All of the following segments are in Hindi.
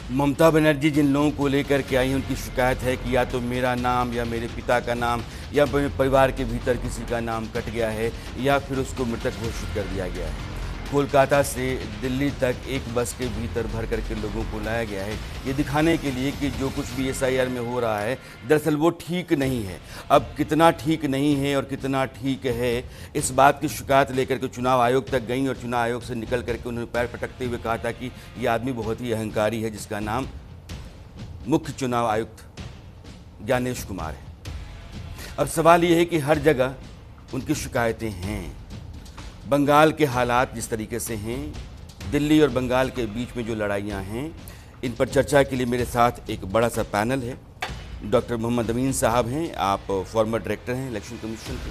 ममता बनर्जी जिन लोगों को लेकर के आई हैं उनकी शिकायत है कि या तो मेरा नाम या मेरे पिता का नाम या मेरे परिवार के भीतर किसी का नाम कट गया है या फिर उसको मृतक घोषित कर दिया गया है। कोलकाता से दिल्ली तक एक बस के भीतर भर करके लोगों को लाया गया है ये दिखाने के लिए कि जो कुछ भी एसआईआर में हो रहा है दरअसल वो ठीक नहीं है। अब कितना ठीक नहीं है और कितना ठीक है इस बात की शिकायत लेकर के चुनाव आयोग तक गई और चुनाव आयोग से निकल करके उन्होंने पैर पटकते हुए कहा था कि ये आदमी बहुत ही अहंकारी है जिसका नाम मुख्य चुनाव आयुक्त ज्ञानेश कुमार है। अब सवाल ये है कि हर जगह उनकी शिकायतें हैं। बंगाल के हालात जिस तरीके से हैं, दिल्ली और बंगाल के बीच में जो लड़ाइयाँ हैं, इन पर चर्चा के लिए मेरे साथ एक बड़ा सा पैनल है। डॉक्टर मोहम्मद अमीन साहब हैं, आप फॉर्मर डायरेक्टर हैं इलेक्शन कमीशन के।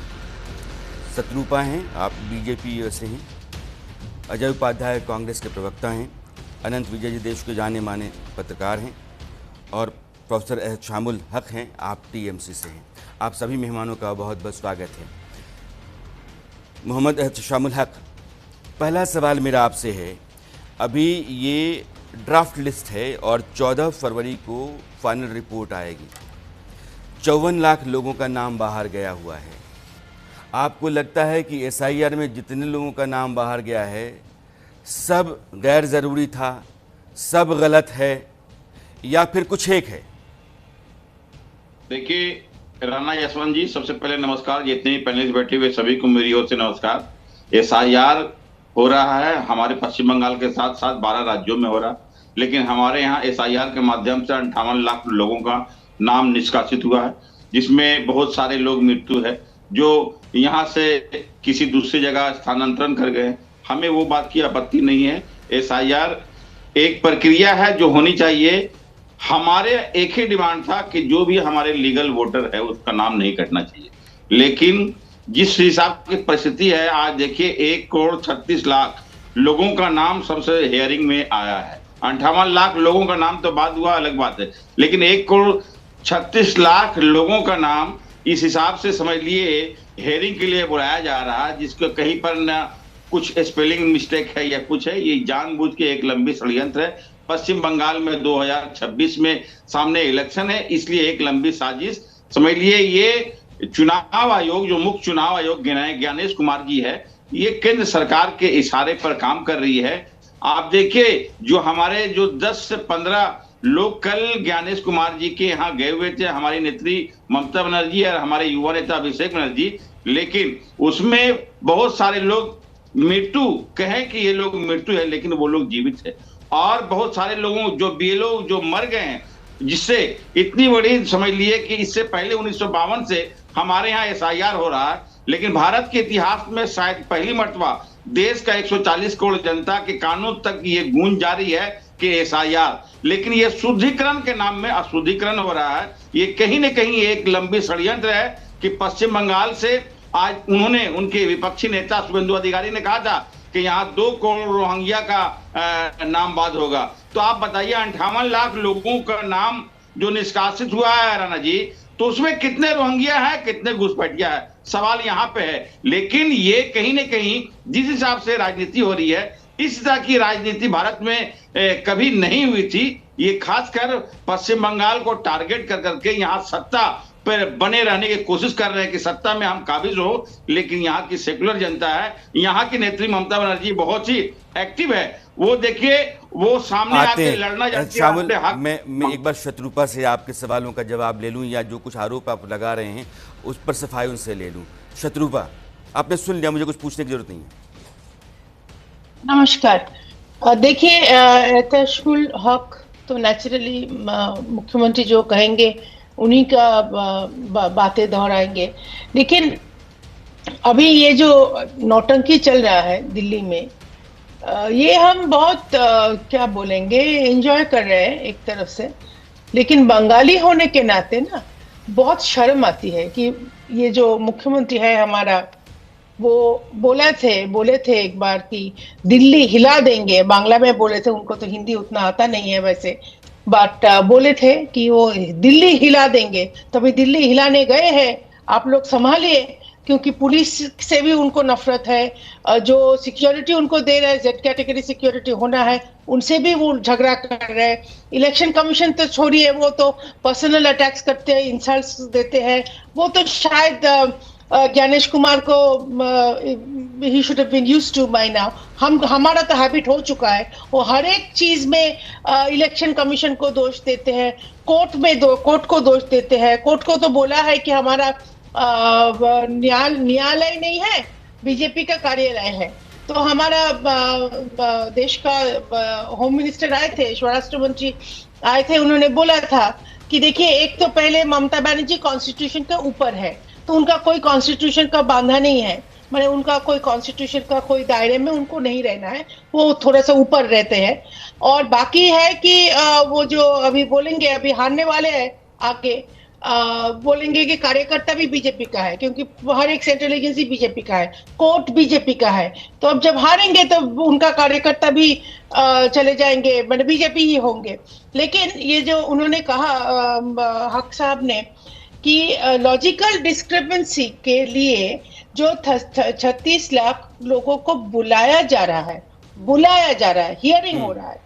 शत्रुपा हैं, आप बीजेपी से हैं। अजय उपाध्याय कांग्रेस के प्रवक्ता हैं। अनंत विजय जी देश के जाने माने पत्रकार हैं। और प्रोफेसर एहतशामुल हक हैं, आप टीएमसी से हैं। आप सभी मेहमानों का बहुत बहुत स्वागत है। मोहम्मद एहतशामुल हक, पहला सवाल मेरा आपसे है, अभी ये ड्राफ्ट लिस्ट है और 14 फरवरी को फाइनल रिपोर्ट आएगी। 54 लाख लोगों का नाम बाहर गया हुआ है। आपको लगता है कि एसआईआर में जितने लोगों का नाम बाहर गया है सब गैर ज़रूरी था, सब गलत है या फिर कुछ एक है? देखिए राणा यशवंत जी, सबसे पहले नमस्कार। जितने भी पैनलिस्ट बैठे हुए सभी को मेरी ओर से नमस्कार। एसआईआर हो रहा है हमारे पश्चिम बंगाल के साथ साथ 12 राज्यों में हो रहा, लेकिन हमारे यहाँ एसआईआर के माध्यम से 58 लाख लोगों का नाम निष्कासित हुआ है, जिसमें बहुत सारे लोग मृत्यु है जो यहाँ से किसी दूसरी जगह स्थानांतरण कर गए। हमें वो बात की आपत्ति नहीं है। एसआईआर एक प्रक्रिया है जो होनी चाहिए। हमारे एक ही डिमांड था कि जो भी हमारे लीगल वोटर है उसका नाम नहीं कटना चाहिए, लेकिन जिस हिसाब की परिस्थिति है आज देखिए 1,36,00,000 लोगों का नाम सबसे हेयरिंग में आया है। 58 लाख लोगों का नाम तो बाद हुआ, अलग बात है, लेकिन 1,36,00,000 लोगों का नाम इस हिसाब से समझ लिए हेयरिंग के लिए बुलाया जा रहा है, जिसको कहीं पर न कुछ स्पेलिंग मिस्टेक है या कुछ है। ये जानबूझ के एक लंबी षड्यंत्र है। पश्चिम बंगाल में 2026 में सामने इलेक्शन है, इसलिए एक लंबी साजिश समझ लिए। ये चुनाव आयोग, जो मुख्य चुनाव आयोग ज्ञानेश कुमार जी है, ये केंद्र सरकार के इशारे पर काम कर रही है। आप देखिए जो हमारे 10 से 15 लोग कल ज्ञानेश कुमार जी के यहाँ गए हुए थे, हमारी नेत्री ममता बनर्जी और हमारे युवा नेता अभिषेक बनर्जी, लेकिन उसमें बहुत सारे लोग मृत्यु कहें कि ये लोग मृत्यु है, लेकिन वो लोग जीवित है। और बहुत सारे लोगों जो बीएलओ जो मर गए हैं, जिससे इतनी बड़ी समझ लिए कि इससे पहले 1952 से हमारे यहाँ एसआईआर हो रहा है, लेकिन भारत के इतिहास में शायद पहली मर्तबा देश का 140 करोड़ जनता के कानून तक ये गूंज जारी है कि एसआईआर, लेकिन ये शुद्धिकरण के नाम में अशुद्धिकरण हो रहा है। ये कहीं न कहीं एक लंबी षड्यंत्र है कि पश्चिम बंगाल से आज उन्होंने, उनके विपक्षी नेता शुभेंदु अधिकारी ने कहा था कि यहाँ 2 करोड़ रोहिंग्या का नाम बाद होगा। तो आप बताइए 58 लाख लोगों का नाम जो निष्कासित हुआ है राणा जी, तो उसमें कितने रोहिंग्या है, कितने घुसपैठिया है, सवाल यहाँ पे है। लेकिन ये कहीं न कहीं जिस हिसाब से राजनीति हो रही है, इस तरह की राजनीति भारत में कभी नहीं हुई थी। ये खासकर पश्चिम बंगाल को टारगेट कर करके यहाँ सत्ता पर बने रहने की कोशिश कर रहे हैं कि सत्ता में हम काबिज हो, लेकिन यहाँ की सेकुलर जनता है, यहाँ की नेत्री ममता बनर्जी बहुत ही एक्टिव है। वो देखिए वो सामने आके लड़ना चाहती है। मैं एक बार शत्रुपा से आपके सवालों का जवाब ले लूं या जो कुछ आरोप आप लगा रहे हैं उस पर सफाई उनसे ले लूं। शत्रुपा, आपने सुन लिया, मुझे कुछ पूछने की जरूरत नहीं है। नमस्कार। देखिए एहतशामुल हक तो नेचुरली मुख्यमंत्री जो कहेंगे उन्हीं का बातें दोहराएंगे, लेकिन अभी ये जो नौटंकी चल रहा है दिल्ली में, ये हम बहुत क्या बोलेंगे एंजॉय कर रहे हैं एक तरफ से, लेकिन बंगाली होने के नाते ना बहुत शर्म आती है कि ये जो मुख्यमंत्री है हमारा, वो बोले थे एक बार कि दिल्ली हिला देंगे, बांग्ला में बोले थे, उनको तो हिंदी उतना आता नहीं है वैसे, बट बोले थे कि वो दिल्ली हिला देंगे। तभी दिल्ली हिलाने गए हैं, आप लोग संभालिए। क्योंकि पुलिस से भी उनको नफरत है, जो सिक्योरिटी उनको दे रहे हैं, जेड कैटेगरी सिक्योरिटी होना है, उनसे भी वो झगड़ा कर रहे हैं। इलेक्शन कमीशन तो छोड़िए, वो तो पर्सनल अटैक्स करते हैं, इंसल्ट्स देते हैं। वो तो शायद ज्ञानेश कुमार को he should have been used to by now. हमारा तो हैबिट हो चुका है, वो हर एक चीज में इलेक्शन कमीशन को दोष देते हैं, कोर्ट को दोष देते हैं। कोर्ट को तो बोला है कि हमारा न्यायालय नहीं है, बीजेपी का कार्यालय है। तो हमारा देश का होम मिनिस्टर आए थे, स्वराष्ट्र मंत्री आए थे, उन्होंने बोला था कि देखिए, एक तो पहले ममता बनर्जी कॉन्स्टिट्यूशन के ऊपर है, तो उनका कोई कॉन्स्टिट्यूशन का बांधा नहीं है, मैंने उनका कोई कॉन्स्टिट्यूशन का कोई दायरे में उनको नहीं रहना है, वो थोड़ा सा ऊपर रहते हैं। और बाकी है कि वो जो अभी बोलेंगे, अभी हारने वाले हैं आगे, बोलेंगे कि कार्यकर्ता भी बीजेपी का है, क्योंकि हर एक सेंट्रल एजेंसी बीजेपी का है, कोर्ट बीजेपी का है। तो अब जब हारेंगे तो उनका कार्यकर्ता भी चले जाएंगे, मतलब बीजेपी ही होंगे। लेकिन ये जो उन्होंने कहा हक साहब ने कि लॉजिकल डिस्क्रिपेंसी के लिए जो 36 लाख लोगों को बुलाया जा रहा है, हियरिंग हो रहा है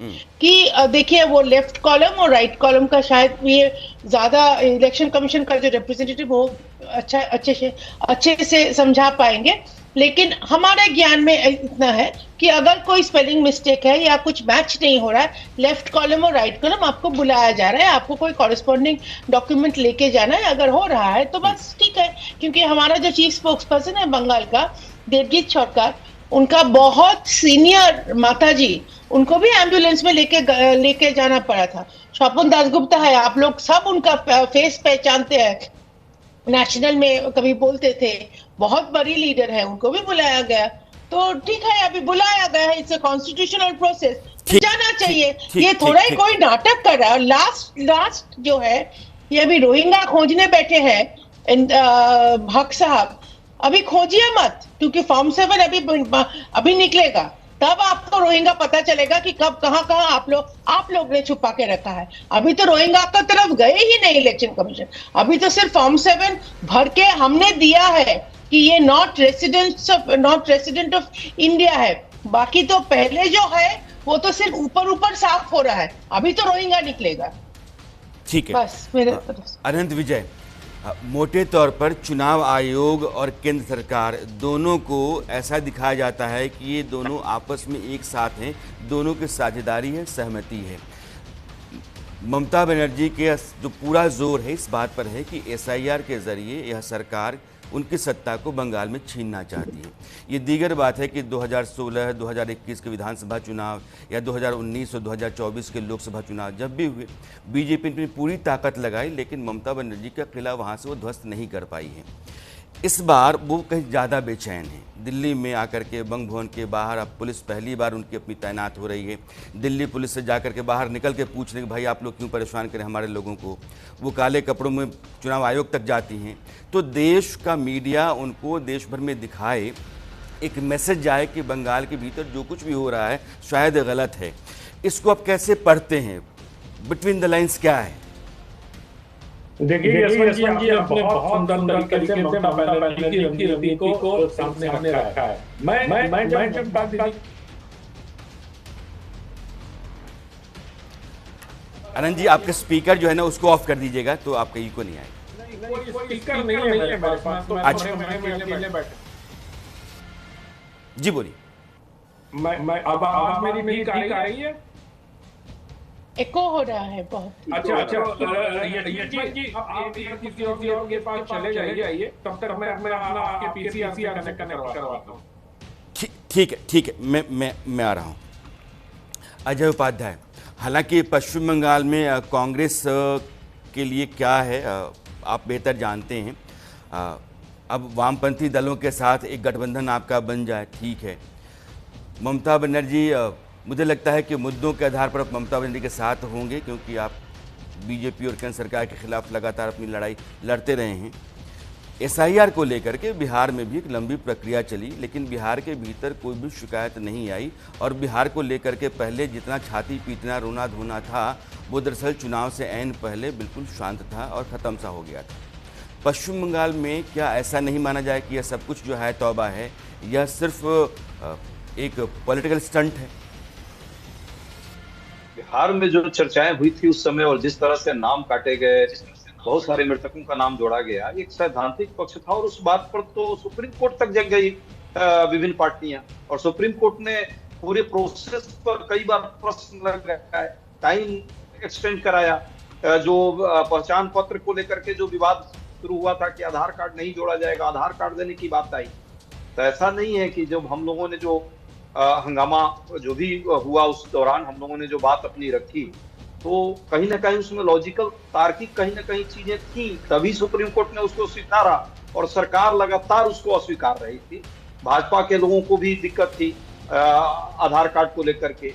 कि देखिए, वो लेफ्ट कॉलम और राइट कॉलम का शायद ये ज्यादा इलेक्शन कमीशन का जो रिप्रेजेंटेटिव वो अच्छे से समझा पाएंगे। लेकिन हमारे ज्ञान में इतना है कि अगर कोई स्पेलिंग मिस्टेक है या कुछ मैच नहीं हो रहा है, लेफ्ट कॉलम और राइट कॉलम आपको बुलाया जा रहा है, आपको कोई कॉरेस्पॉन्डिंग डॉक्यूमेंट लेके जाना है। अगर हो रहा है तो बस ठीक है, क्योंकि हमारा जो चीफ स्पोक्स पर्सन है बंगाल का, देवजीत सरकार, उनका बहुत सीनियर माता जी, उनको भी एम्बुलेंस में लेके जाना पड़ा था। स्वपन दासगुप्ता है, आप लोग सब उनका फेस पहचानते हैं, नेशनल में कभी बोलते थे, बहुत बड़ी लीडर है, उनको भी बुलाया गया। तो ठीक है, अभी बुलाया गया है, इट्स अ कॉन्स्टिट्यूशनल प्रोसेस, जाना चाहिए। ये थोड़ा ही कोई नाटक कर रहा है। लास्ट जो है, ये अभी रोहिंग्या खोजने बैठे हैं हक साहब, अभी खोजिए मत, क्योंकि फॉर्म 7 अभी निकलेगा, तब आपको रोहिंग्या पता चलेगा कि कब कहां आप लोग ने छुपा के रखा है। अभी तो रोहिंग्या की तरफ गए ही नहीं इलेक्शन कमीशन, अभी तो सिर्फ फॉर्म 7 भर के हमने दिया है कि ये नॉट रेसिडेंट ऑफ इंडिया है। बाकी तो पहले जो है वो तो सिर्फ ऊपर साफ हो रहा है, अभी तो रोहिंग्या निकलेगा। ठीक है, बस मेरे तरफ से। अनंत विजय, मोटे तौर पर चुनाव आयोग और केंद्र सरकार दोनों को ऐसा दिखाया जाता है कि ये दोनों आपस में एक साथ हैं, दोनों की साझेदारी है, सहमति है। ममता बनर्जी के जो पूरा जोर है इस बात पर है कि SIR के जरिए यह सरकार उनकी सत्ता को बंगाल में छीनना चाहती है। ये दीगर बात है कि 2016, 2021 के विधानसभा चुनाव या 2019 और 2024 के लोकसभा चुनाव जब भी हुए, बीजेपी ने पूरी ताकत लगाई, लेकिन ममता बनर्जी का किला वहाँ से वो ध्वस्त नहीं कर पाई है। इस बार वो कहीं ज़्यादा बेचैन है। दिल्ली में आकर के बंग भवन के बाहर अब पुलिस पहली बार उनकी अपनी तैनात हो रही है। दिल्ली पुलिस से जाकर के बाहर निकल के पूछ रहे कि भाई आप लोग क्यों परेशान करें हमारे लोगों को। वो काले कपड़ों में चुनाव आयोग तक जाती हैं। तो देश का मीडिया उनको देश भर में दिखाए, एक मैसेज जाए कि बंगाल के भीतर जो कुछ भी हो रहा है शायद गलत है। इसको आप कैसे पढ़ते हैं? बिटवीन द लाइन्स क्या है? देखिए यशवंत जी, आपने बहुत सुंदर तरीके से ममता बनर्जी की रणनीति को सामने रखा है। मैं जब बात आनंद जी, आपके स्पीकर जो है ना उसको ऑफ कर दीजिएगा तो आपका इको नहीं आएगा। स्पीकर नहीं है मेरे पास, तो अच्छा जी बोलिए। मैं अब आवाज मेरी ठीक आ रही है? एको हो रहा है बहुत। अच्छा यशवंत जी, आप किसी और के पास चले जाइए, तब तक मैं अपना आपके पीसी कनेक्ट करवाता हूँ। ठीक है, मैं आ रहा हूँ। अजय उपाध्याय, हालांकि पश्चिम बंगाल में कांग्रेस के लिए क्या है आप बेहतर जानते हैं। अब वामपंथी दलों के साथ एक गठबंधन आपका बन जाए, ठीक है। ममता बनर्जी, मुझे लगता है कि मुद्दों के आधार पर आप ममता बनर्जी के साथ होंगे, क्योंकि आप बीजेपी और केंद्र सरकार के खिलाफ लगातार अपनी लड़ाई लड़ते रहे हैं। SIR को लेकर के बिहार में भी एक लंबी प्रक्रिया चली, लेकिन बिहार के भीतर कोई भी शिकायत नहीं आई और बिहार को लेकर के पहले जितना छाती पीटना रोना धोना था वो दरअसल चुनाव से ऐन पहले बिल्कुल शांत था और ख़त्म सा हो गया था। पश्चिम बंगाल में क्या ऐसा नहीं माना जाए कि यह सब कुछ जो है तौबा है, यह सिर्फ एक पॉलिटिकल स्टंट है? बिहार में जो चर्चाएं हुई थी उस समय और जिस तरह से नाम काटे गए, बहुत सारे मृतकों का नाम जोड़ा गया, एक सैद्धांतिक पक्ष था और उस बात पर तो सुप्रीम कोर्ट तक जग गई विभिन्न पार्टियां, और सुप्रीम कोर्ट ने पूरे प्रोसेस पर कई बार प्रश्न लगाया, टाइम एक्सटेंड कराया। जो पहचान पत्र को लेकर के जो विवाद शुरू हुआ था कि आधार कार्ड नहीं जोड़ा जाएगा, आधार कार्ड देने की बात आई। तो ऐसा नहीं है कि जब हम लोगों ने जो हंगामा जो भी हुआ उस दौरान हम लोगों ने जो बात अपनी रखी, तो कहीं ना कहीं उसमें लॉजिकल तार्किक कहीं ना कहीं चीजें थी, तभी सुप्रीम कोर्ट ने उसको स्वीकारा, और सरकार लगातार उसको अस्वीकार रही थी। भाजपा के लोगों को भी दिक्कत थी आधार कार्ड को लेकर के,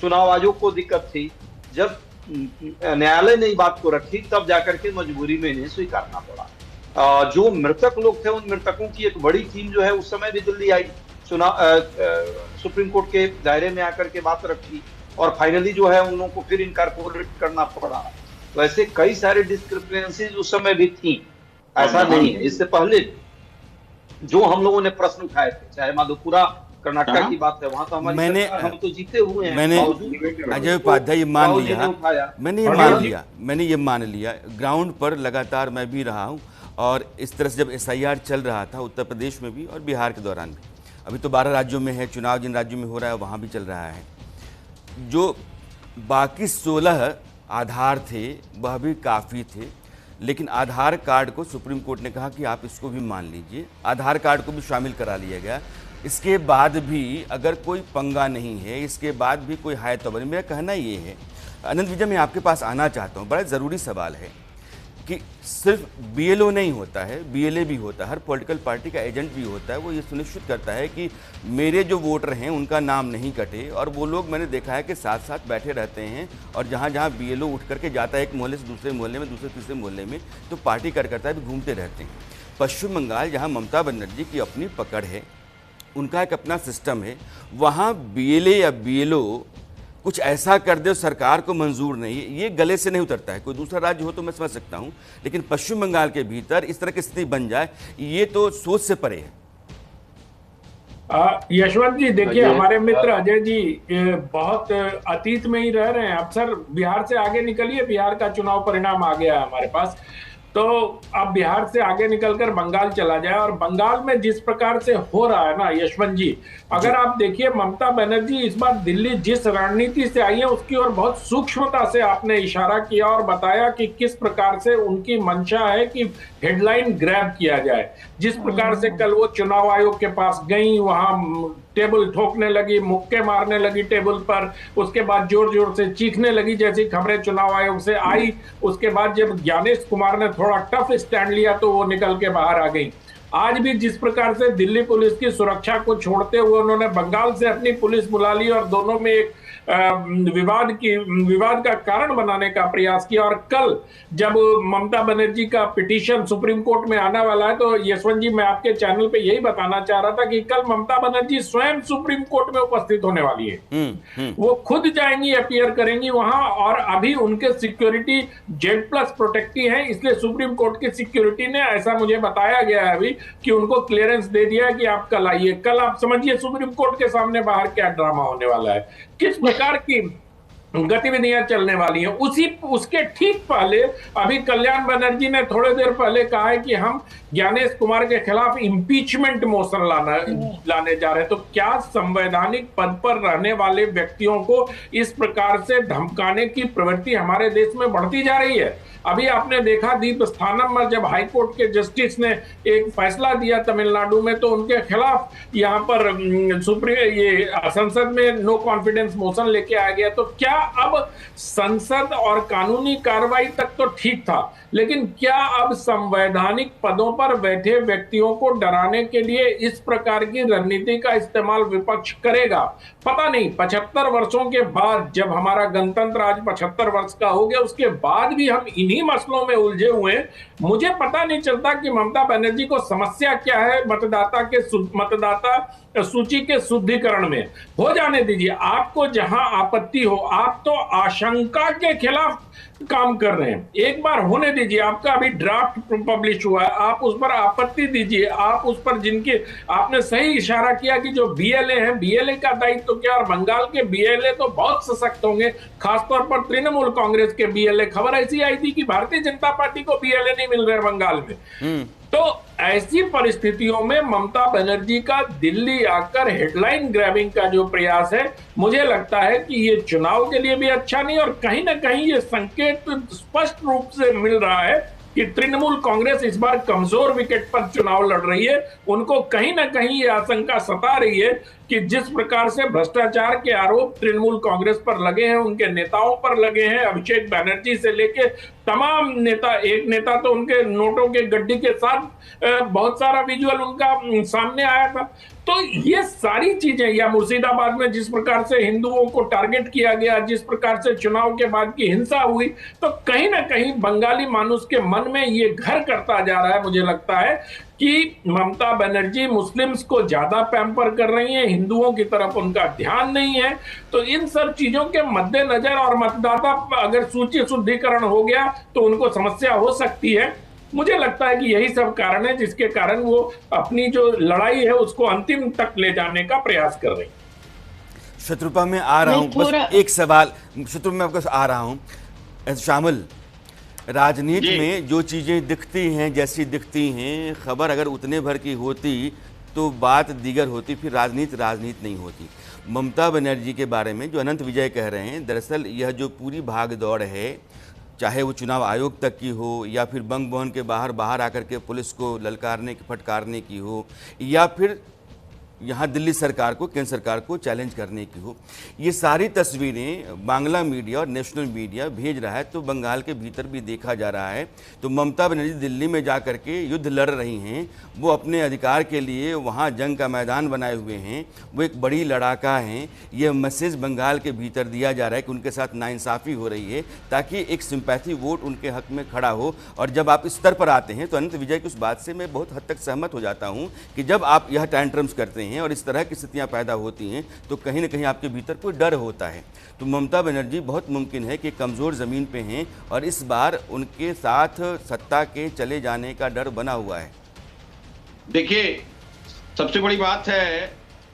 चुनाव आयोग को दिक्कत थी। जब न्यायालय ने बात को रखी तब जाकर के मजबूरी में इन्हें स्वीकारना पड़ा। जो मृतक लोग थे उन मृतकों की एक बड़ी टीम जो है उस समय भी दिल्ली आई, चुनाव सुप्रीम कोर्ट के दायरे में आकर के बात रखी, और फाइनली जो है उन लोगों को फिर इनकॉर्पोरेट करना पड़ा। तो ऐसे कई सारे डिस्क्रिपेंसीज उस समय भी थी, ऐसा नहीं है। इससे पहले जो हम लोगों ने प्रश्न उठाए थे, चाहे माधोपुरा कर्नाटक की बात है, वहां तो हमारी हम तो जीते हुए हैं। मैंने अजय उपाध्याय ये मान लिया, मैंने ये मान लिया। ग्राउंड पर लगातार मैं भी रहा हूँ, और इस तरह से जब SIR चल रहा था उत्तर प्रदेश में भी और बिहार के दौरान भी, अभी तो 12 राज्यों में है चुनाव, जिन राज्यों में हो रहा है वहाँ भी चल रहा है। जो बाकी 16 आधार थे वह भी काफ़ी थे, लेकिन आधार कार्ड को सुप्रीम कोर्ट ने कहा कि आप इसको भी मान लीजिए, आधार कार्ड को भी शामिल करा लिया गया। इसके बाद भी अगर कोई पंगा नहीं है, इसके बाद भी कोई है तो बनी। मेरा कहना ये है, अनंत विजय, मैं आपके पास आना चाहता हूँ, बड़ा ज़रूरी सवाल है कि सिर्फ BLO नहीं होता है, BLA भी होता है, हर पॉलिटिकल पार्टी का एजेंट भी होता है। वो ये सुनिश्चित करता है कि मेरे जो वोटर हैं उनका नाम नहीं कटे, और वो लोग मैंने देखा है कि साथ साथ बैठे रहते हैं, और जहाँ जहाँ BLO उठ करके जाता है एक मोहल्ले से दूसरे मोहल्ले में, दूसरे तीसरे मोहल्ले में, तो पार्टी कार्यकर्ता भी घूमते रहते हैं। पश्चिम बंगाल, जहाँ ममता बनर्जी की अपनी पकड़ है, उनका एक अपना सिस्टम है, वहाँ BLA या BLO कुछ ऐसा कर दे सरकार को मंजूर नहीं, ये गले से नहीं उतरता है। कोई दूसरा राज्य हो तो मैं समझ सकता हूँ, लेकिन पश्चिम बंगाल के भीतर इस तरह की स्थिति बन जाए, ये तो सोच से परे है। यशवंत जी, देखिए हमारे मित्र अजय जी बहुत अतीत में ही रह रहे हैं। अक्सर बिहार से आगे निकलिए, बिहार का चुनाव परिणाम आ गया है हमारे पास, तो अब बिहार से आगे निकलकर बंगाल चला जाए, और बंगाल में जिस प्रकार से हो रहा है ना यशवंत जी, अगर आप देखिए ममता बनर्जी इस बार दिल्ली जिस रणनीति से आई है उसकी ओर बहुत सूक्ष्मता से आपने इशारा किया और बताया कि किस प्रकार से उनकी मंशा है कि हेडलाइन ग्रैब किया जाए। जिस प्रकार से कल वो चुनाव आयोग के पास गई, वहां टेबल ठोकने लगी, मुक्के मारने लगी टेबल पर, उसके बाद जोर जोर से चीखने लगी जैसी खबरें चुनाव आयोग से आई। उसके बाद जब ज्ञानेश कुमार ने थोड़ा टफ स्टैंड लिया तो वो निकल के बाहर आ गई। आज भी जिस प्रकार से दिल्ली पुलिस की सुरक्षा को छोड़ते हुए उन्होंने बंगाल से अपनी पुलिस बुला ली और दोनों में एक विवाद का कारण बनाने का प्रयास किया, और कल जब ममता बनर्जी का पिटीशन सुप्रीम कोर्ट में आने वाला है, तो यशवंत जी मैं आपके चैनल पे यही बताना चाह रहा था कि कल ममता बनर्जी स्वयं सुप्रीम कोर्ट में उपस्थित होने वाली है। वो खुद जाएंगी, अपीयर करेंगी वहां, और अभी उनके सिक्योरिटी Z+ प्रोटेक्टी है, इसलिए सुप्रीम कोर्ट की सिक्योरिटी ने, ऐसा मुझे बताया गया है अभी, कि उनको क्लियरेंस दे दिया है कि आप कल आइए। कल आप समझिए सुप्रीम कोर्ट के सामने बाहर क्या ड्रामा होने वाला है, किस प्रकार की गतिविधियां चलने वाली हैं। उसके ठीक पहले अभी कल्याण बनर्जी ने थोड़ी देर पहले कहा है कि हम ज्ञानेश कुमार के खिलाफ इंपीचमेंट मोशन लाने जा रहे हैं। तो क्या संवैधानिक पद पर रहने वाले व्यक्तियों को इस प्रकार से धमकाने की प्रवृत्ति हमारे देश में बढ़ती जा रही है? अभी आपने देखा दीपस्थानम में जब हाईकोर्ट के जस्टिस ने एक फैसला दिया तमिलनाडु में, तो उनके खिलाफ यहाँ पर संसद में नो कॉन्फिडेंस मोशन लेके आ गया। तो क्या अब संसद और कानूनी कार्रवाई तक तो ठीक था, लेकिन क्या अब संवैधानिक पदों पर बैठे व्यक्तियों को डराने के लिए इस प्रकार की रणनीति का इस्तेमाल विपक्ष करेगा? पता नहीं। 75 वर्षों के बाद, जब हमारा गणतंत्र आज 75 वर्ष का हो गया, उसके बाद भी हम इन्हीं मसलों में उलझे हुए हैं। मुझे पता नहीं चलता कि ममता बनर्जी को समस्या क्या है। मतदाता सूची के शुद्धिकरण में। हो जाने दीजिए, आपको जहां आपत्ति हो, आप तो आशंका के खिलाफ काम कर रहे हैं, एक बार होने दीजिए। आपका अभी ड्राफ्ट पब्लिश हुआ है, आप उस पर आपत्ति दीजिए। आप उस पर जिनके, आपने सही इशारा किया कि जो बीएलए हैं, बीएलए का दायित्व तो क्या, और बंगाल के बीएलए तो बहुत सशक्त होंगे, खासतौर पर तृणमूल कांग्रेस के बीएलए। खबर ऐसी आई थी कि भारतीय जनता पार्टी को बीएलए नहीं मिल रहे बंगाल में। तो ऐसी परिस्थितियों में ममता बनर्जी का दिल्ली आकर हेडलाइन ग्रैबिंग का जो प्रयास है, मुझे लगता है कि ये चुनाव के लिए भी अच्छा नहीं, और कहीं ना कहीं ये संकेत स्पष्ट रूप से मिल रहा है कि तृणमूल कांग्रेस इस बार कमजोर विकेट पर चुनाव लड़ रही है। उनको कहीं ना कहीं ये आशंका सता रही है कि जिस प्रकार से भ्रष्टाचार के आरोप तृणमूल कांग्रेस पर लगे हैं, उनके नेताओं पर लगे हैं, अभिषेक बैनर्जी से लेके तमाम नेता, एक नेता तो उनके नोटों के गड्डी के साथ बहुत सारा विजुअल उनका सामने आया था। तो ये सारी चीजें, या मुर्शिदाबाद में जिस प्रकार से हिंदुओं को टारगेट किया गया, जिस प्रकार से चुनाव के बाद की हिंसा हुई, तो कहीं ना कहीं बंगाली मानुष के मन में ये घर करता जा रहा है। मुझे लगता है कि ममता बनर्जी मुस्लिम्स को ज्यादा पैम्पर कर रही हैं, हिंदुओं की तरफ उनका ध्यान नहीं है। तो इन सब चीजों के मद्देनजर, और मतदाता अगर सूची शुद्धिकरण हो गया तो उनको समस्या हो सकती है। मुझे लगता है कि यही सब कारण है जिसके कारण वो अपनी जो लड़ाई है उसको अंतिम तक ले जाने का प्रयास कर रही है। शत्रुपा में आ रहा हूं, बस एक सवाल शत्रु में आपको आ रहा हूं। शामिल राजनीति में जो चीजें दिखती हैं जैसी दिखती हैं, खबर अगर उतने भर की होती तो बात दीगर होती, फिर राजनीति नहीं होती। ममता बनर्जी के बारे में जो अनंत विजय कह रहे हैं, दरअसल यह जो पूरी भाग दौड़ है, चाहे वो चुनाव आयोग तक की हो, या फिर बंग भवन के बाहर आकर के पुलिस को ललकारने की, फटकारने की हो, या फिर यहाँ दिल्ली सरकार को, केंद्र सरकार को चैलेंज करने की हो, ये सारी तस्वीरें बांग्ला मीडिया और नेशनल मीडिया भेज रहा है। तो बंगाल के भीतर भी देखा जा रहा है। तो ममता बनर्जी दिल्ली में जा कर के युद्ध लड़ रही हैं, वो अपने अधिकार के लिए वहाँ जंग का मैदान बनाए हुए हैं, वो एक बड़ी लड़ाका हैं। ये मैसेज बंगाल के भीतर दिया जा रहा है कि उनके साथ नाइंसाफ़ी हो रही है, ताकि एक सिंपैथी वोट उनके हक में खड़ा हो। और जब आप इस स्तर पर आते हैं तो अनंत विजय की उस बात से मैं बहुत हद तक सहमत हो जाता हूँ कि जब आप यह टैंट्रम्स करते हैं और इस तरह की स्थितियां पैदा होती हैं तो कहीं ना कहीं आपके भीतर कोई डर होता है। तो ममता बनर्जी बहुत मुमकिन है कि कमज़ोर ज़मीन पे हैं और इस बार उनके साथ सत्ता के चले जाने का डर बना हुआ है। देखिए, सबसे बड़ी बात है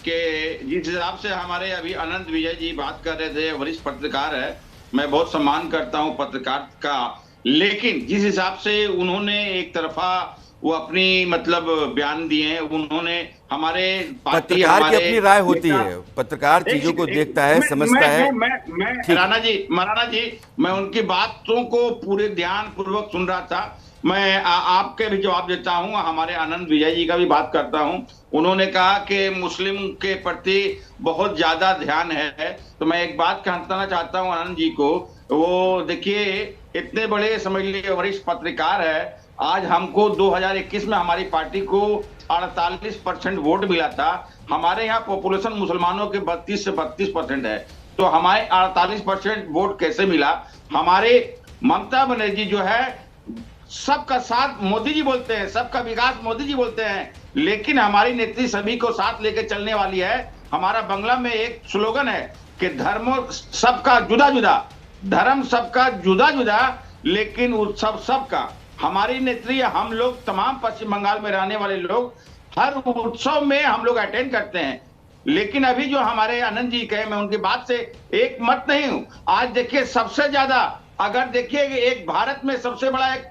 कि जिस हिसाब से हमारे अभी अनंत विजय जी बात कर रहे थे, वरिष्ठ पत्रकार है, मैं बहुत सम्मान करता हूं पत्रकार का, लेकिन जिस हिसाब से उन्होंने एक तरफा वो अपनी मतलब बयान दिए हैं, उन्होंने हमारे पत्रकार की अपनी राय होती है, पत्रकार चीजों को देखता है, समझता है। मराना जी, मैं उनकी बातों को पूरे ध्यान पूर्वक सुन रहा था। मैं आपके भी जवाब देता हूं, हमारे आनंद विजय जी का भी बात करता हूं। उन्होंने कहा कि मुस्लिम के प्रति बहुत ज्यादा ध्यान है। तो मैं एक बात कहना चाहता हूं आनंद जी को, वो देखिए इतने बड़े समझ लीजिए वरिष्ठ पत्रकार है। आज हमको 2021 में हमारी पार्टी को 48% वोट मिला था। हमारे यहाँ पॉपुलेशन मुसलमानों के 32 से 32% है, तो हमारे 48% वोट कैसे मिला? हमारे ममता बनर्जी जो है सबका साथ मोदी जी बोलते हैं, सबका विकास मोदी जी बोलते हैं, लेकिन हमारी नेत्री सभी को साथ लेकर चलने वाली है। हमारा बंगला में एक स्लोगन है कि धर्म सबका जुदा जुदा, धर्म सबका जुदा जुदा, लेकिन उत्सव सबका। हमारी नेत्री, हम लोग तमाम पश्चिम बंगाल में रहने वाले लोग हर उत्सव में हम लोग अटेंड करते हैं। लेकिन अभी जो हमारे आनंद जी कहे, मैं उनकी बात से एक मत नहीं हूं। आज देखिए सबसे ज्यादा, अगर देखिए एक भारत में सबसे बड़ा एक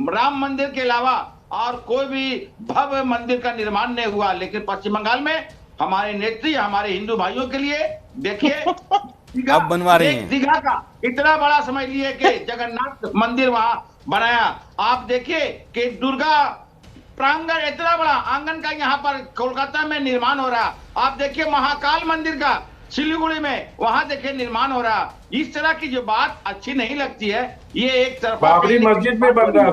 राम मंदिर के अलावा और कोई भी भव्य मंदिर का निर्माण नहीं हुआ, लेकिन पश्चिम बंगाल में हमारे नेत्री हमारे हिंदू भाइयों के लिए देखिए अब बनवा रहे हैं। दीघा का इतना बड़ा समझ लिए कि जगन्नाथ मंदिर वहां बनाया। आप देखिए कि दुर्गा प्रांगण इतना बड़ा आंगन का यहाँ पर कोलकाता में निर्माण हो रहा। आप देखिए महाकाल मंदिर का सिलीगुड़ी में वहां देखिए निर्माण हो रहा। इस तरह की जो बात अच्छी नहीं लगती है, ये एक तरफ बाबरी मस्जिद में बन रहा।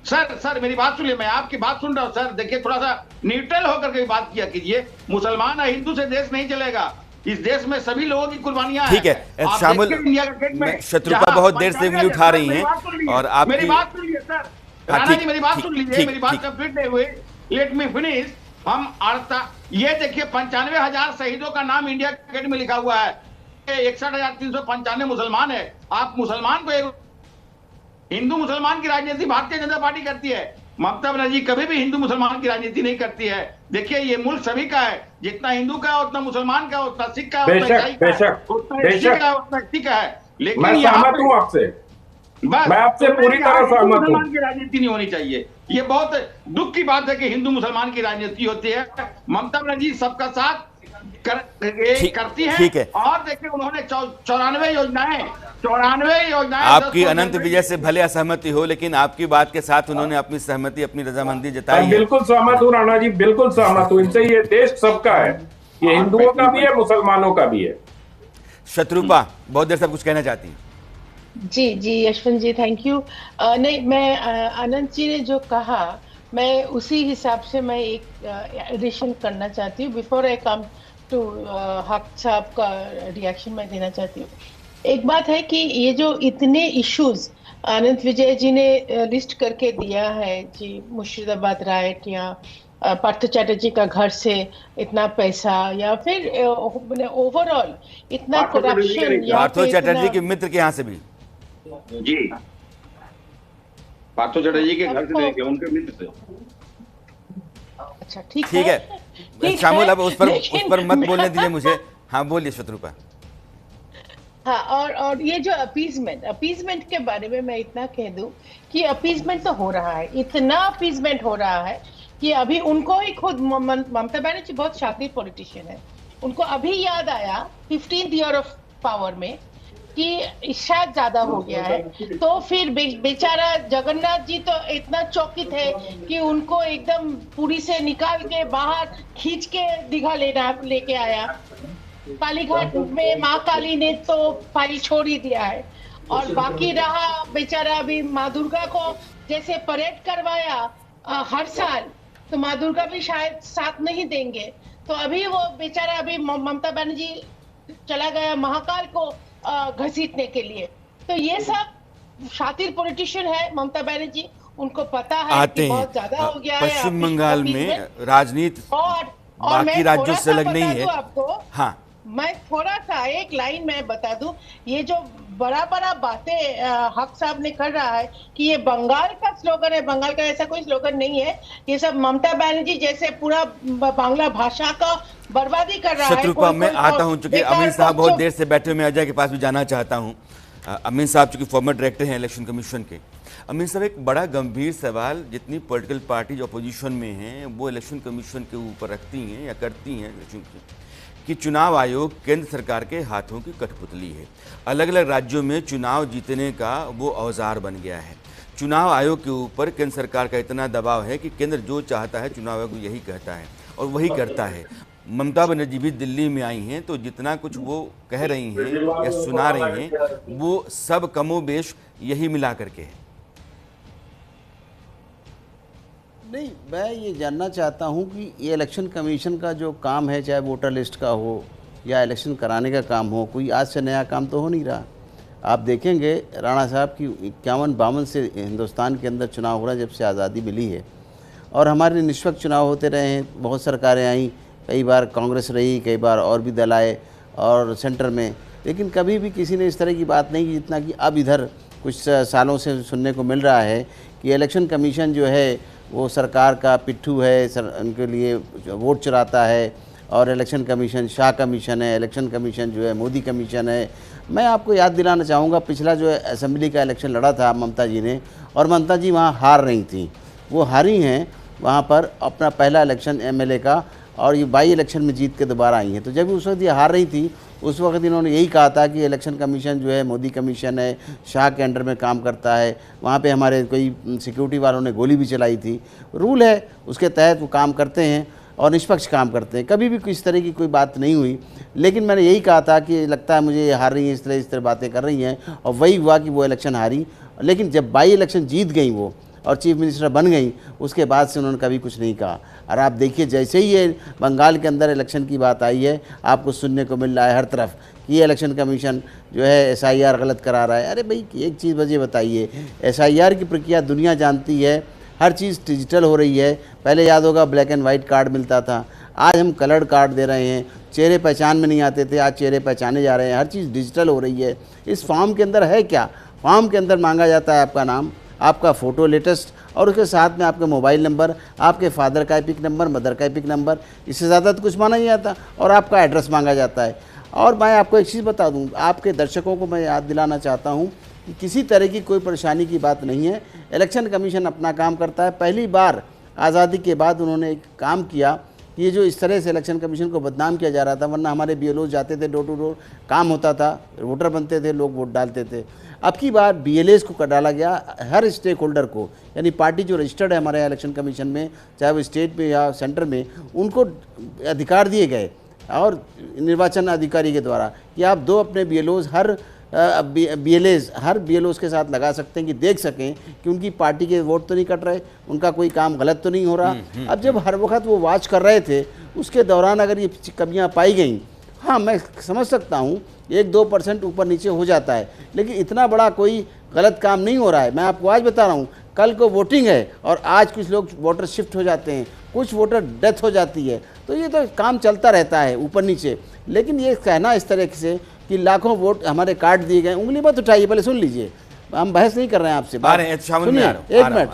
सर मेरी बात सुनिए, मैं आपकी बात सुन रहा हूँ सर। देखिए थोड़ा सा न्यूट्रल होकर के बात किया कीजिए। मुसलमान और हिंदू से देश नहीं चलेगा। इस देश में सभी लोगों की कुर्बानियां ठीक है। शामिल शत्रुपा बहुत देर से उंगली उठा रही हैं और आपकी मेरी बात सुन लीजिए सर। राणा जी मेरी बात सुन लीजिए, मेरी बात कंप्लीट नहीं हुई, लेट मी फिनिश। हम ये देखिए 95,000 शहीदों का नाम इंडिया गेट में लिखा हुआ है, 61,395 मुसलमान है। आप मुसलमान को, हिंदू मुसलमान की राजनीति भारतीय जनता पार्टी करती है, ममता बनर्जी कभी भी हिंदू मुसलमान की राजनीति नहीं करती है। देखिए ये मुल्क सभी का है, जितना हिंदू का है उतना मुसलमान का, उतना सिख का है, उतना ईसाई का है, उतना एससी का है, उतना एसटी का है। लेकिन मैं सहमत हूं आपसे, मैं आपसे पूरी तरह सहमत हूं। मुसलमान की राजनीति नहीं होनी चाहिए। ये बहुत दुख की बात है कि हिंदू मुसलमान की राजनीति होती है। ममता बनर्जी सबका साथ करती है। ठीक है। और देखिए उन्होंने 94 योजनाएं आपकी अनंत विजय से भले असहमति हो, लेकिन आपकी बात के साथ उन्होंने अपनी सहमति, अपनी रजामंदी जताई है। बिल्कुल सहमत हूँ राणा जी, बिल्कुल सहमत हूँ इनसे। ये देश सबका है, ये हिंदुओं का भी है, मुसलमानों का भी है। शत्रुपा बहुत देर से कुछ कहना चाहती हैं? जी यशवंत जी, थैंक यू। नहीं, मैं अनंत जी ने जो कहा, मैं उसी हिसाब से मैं एक एडिशन करना चाहती हूँ। बिफोर आई कम टू हक साहब का रिएक्शन मैं देना चाहती हूँ। एक बात है कि ये जो इतने इश्यूज अनंत विजय जी ने लिस्ट करके दिया है जी, मुर्शिदाबाद राइट या पार्थ चैटर्जी का घर से इतना पैसा, या फिर ओवरऑल इतना करप्शन, या पार्थ चैटर्जी के मित्र के यहाँ से भी जी, पार्थ चैटर्जी के घर से लेके उनके मित्र से। अच्छा ठीक है शामिल, अब उस पर मत बोलने दीजिए मुझे। हाँ बोलिए शत्रुपा। हाँ, और ये जो अपीजमेंट के बारे में मैं इतना कह दूं कि अपीजमेंट तो हो रहा है, इतना अपीजमेंट हो रहा है कि अभी उनको ही खुद, ममता बनर्जी बहुत शातिर पॉलिटिशियन है, उनको अभी याद आया 15th ईयर ऑफ पावर में कि शायद ज्यादा हो गया है। तो फिर बेचारा जगन्नाथ जी तो इतना चौकित है कि उनको एकदम पुरी से निकाल के बाहर खींच के दीघा लेके आया। कालीघाट में माँ काली ने तो फाइल छोड़ ही दिया है, और बाकी रहा बेचारा अभी माँ दुर्गा को जैसे परेड करवाया हर साल, तो माँ दुर्गा भी शायद साथ नहीं देंगे। तो अभी वो बेचारा, अभी ममता बनर्जी चला गया महाकाल को घसीटने के लिए। तो ये सब शातिर पॉलिटिशियन है ममता बनर्जी, उनको पता है कि बहुत ज्यादा हो गया है पश्चिम बंगाल में राजनीति और बाकी राज्यों से अलग नहीं है। आपको हाँ, मैं थोड़ा सा एक लाइन में बता दूं, ये जो बड़ा बातें हक साहब ने कर रहा है कि ये बंगाल का स्लोगन है, बंगाल का ऐसा कोई स्लोगन नहीं है। ये सब ममता बनर्जी जैसे पूरा बांग्ला भाषा का बर्बादी कर रहा है। शत्रुपा मैं आता हूं, चूंकि अमीन साहब बहुत देर से बैठे, मैं अजय के पास भी जाना चाहता हूं। अमीन साहब चूंकि फॉर्मर डायरेक्टर हैं इलेक्शन कमीशन के। अमीन साहब, एक बड़ा गंभीर सवाल जितनी पॉलिटिकल पार्टी जो अपोजिशन में हैं वो इलेक्शन कमीशन के ऊपर रखती हैं या करती हैं कि चुनाव आयोग केंद्र सरकार के हाथों की कठपुतली है। अलग अलग राज्यों में चुनाव जीतने का वो औजार बन गया है। चुनाव आयोग के ऊपर केंद्र सरकार का इतना दबाव है कि केंद्र जो चाहता है चुनाव आयोग यही कहता है और वही करता है। ममता बनर्जी भी दिल्ली में आई हैं, तो जितना कुछ वो कह रही हैं या सुना रही हैं वो सब कमोबेश यही मिला करके है। नहीं, मैं ये जानना चाहता हूँ कि ये इलेक्शन कमीशन का जो काम है, चाहे वोटर लिस्ट का हो या इलेक्शन कराने का काम हो, कोई आज से नया काम तो हो नहीं रहा। आप देखेंगे राणा साहब की 51-52 से हिंदुस्तान के अंदर चुनाव हो रहा है जब से आज़ादी मिली है, और हमारे निष्पक्ष चुनाव होते रहे हैं। बहुत सरकारें आई, कई बार कांग्रेस रही, कई बार और भी दल आए और सेंटर में, लेकिन कभी भी किसी ने इस तरह की बात नहीं की जितना कि अब इधर कुछ सालों से सुनने को मिल रहा है कि इलेक्शन कमीशन जो है वो सरकार का पिट्ठू है, उनके लिए वोट चुराता है, और इलेक्शन कमीशन शाह कमीशन है, इलेक्शन कमीशन जो है मोदी कमीशन है। मैं आपको याद दिलाना चाहूँगा, पिछला जो असेंबली का इलेक्शन लड़ा था ममता जी ने, और ममता जी वहाँ हार रही थी, वो हारी हैं वहाँ पर अपना पहला इलेक्शन एमएलए का, और ये बाई इलेक्शन में जीत के दोबारा आई हैं। तो जब उस वक्त ये हार रही थी, उस वक्त इन्होंने यही कहा था कि इलेक्शन कमीशन जो है मोदी कमीशन है, शाह के अंडर में काम करता है। वहाँ पे हमारे कोई सिक्योरिटी वालों ने गोली भी चलाई थी। रूल है, उसके तहत वो काम करते हैं और निष्पक्ष काम करते हैं। कभी भी किसी तरह की कोई बात नहीं हुई, लेकिन मैंने यही कहा था कि लगता है मुझे ये हार रही हैं, इस तरह बातें कर रही हैं, और वही हुआ कि वो इलेक्शन हारी। लेकिन जब बाई इलेक्शन जीत गई वो और चीफ मिनिस्टर बन गई, उसके बाद से उन्होंने कभी कुछ नहीं कहा। और आप देखिए, जैसे ही ये बंगाल के अंदर इलेक्शन की बात आई है, आपको सुनने को मिल रहा है हर तरफ कि ये इलेक्शन कमीशन जो है एसआईआर गलत करा रहा है। अरे भाई, एक चीज़ मुझे बताइए, एसआईआर की प्रक्रिया दुनिया जानती है, हर चीज़ डिजिटल हो रही है। पहले याद होगा ब्लैक एंड वाइट कार्ड मिलता था, आज हम कलर्ड कार्ड दे रहे हैं। चेहरे पहचान में नहीं आते थे, आज चेहरे पहचाने जा रहे हैं। हर चीज़ डिजिटल हो रही है। इस फॉर्म के अंदर है क्या, फॉर्म के अंदर मांगा जाता है आपका नाम, आपका फ़ोटो लेटेस्ट, और उसके साथ में आपका मोबाइल नंबर, आपके फादर का एपिक नंबर, मदर का एपिक नंबर, इससे ज़्यादा तो कुछ माना नहीं जाता, और आपका एड्रेस मांगा जाता है। और मैं आपको एक चीज़ बता दूं, आपके दर्शकों को मैं याद दिलाना चाहता हूं कि किसी तरह की कोई परेशानी की बात नहीं है। इलेक्शन कमीशन अपना काम करता है। पहली बार आज़ादी के बाद उन्होंने एक काम किया, ये जो इस तरह से इलेक्शन कमीशन को बदनाम किया जा रहा था, वरना हमारे BLO जाते थे, डोर टू डोर काम होता था, वोटर बनते थे, लोग वोट डालते थे। अब की बार BLAs को डाला गया, हर स्टेक होल्डर को, यानी पार्टी जो रजिस्टर्ड है हमारे इलेक्शन कमीशन में, चाहे वो स्टेट में या सेंटर में, उनको अधिकार दिए गए और निर्वाचन अधिकारी के द्वारा कि आप 2 अपने BLOs हर BLAs के साथ लगा सकते हैं कि देख सकें कि उनकी पार्टी के वोट तो नहीं कट रहे, उनका कोई काम गलत तो नहीं हो रहा। अब जब हर वक्त वो वॉच कर रहे थे, उसके दौरान अगर ये कमियां पाई गई, हाँ मैं समझ सकता हूँ 1-2% ऊपर नीचे हो जाता है, लेकिन इतना बड़ा कोई गलत काम नहीं हो रहा है। मैं आपको आज बता रहा हूँ, कल को वोटिंग है और आज कुछ लोग वोटर शिफ्ट हो जाते हैं, कुछ वोटर डेथ हो जाती है, तो ये तो काम चलता रहता है ऊपर नीचे। लेकिन ये कहना इस तरह से कि लाखों वोट हमारे काट दिए गए, उंगली मत उठाइए, पहले सुन लीजिए, हम बहस नहीं कर रहे हैं आपसे। सुनिए एक मिनट,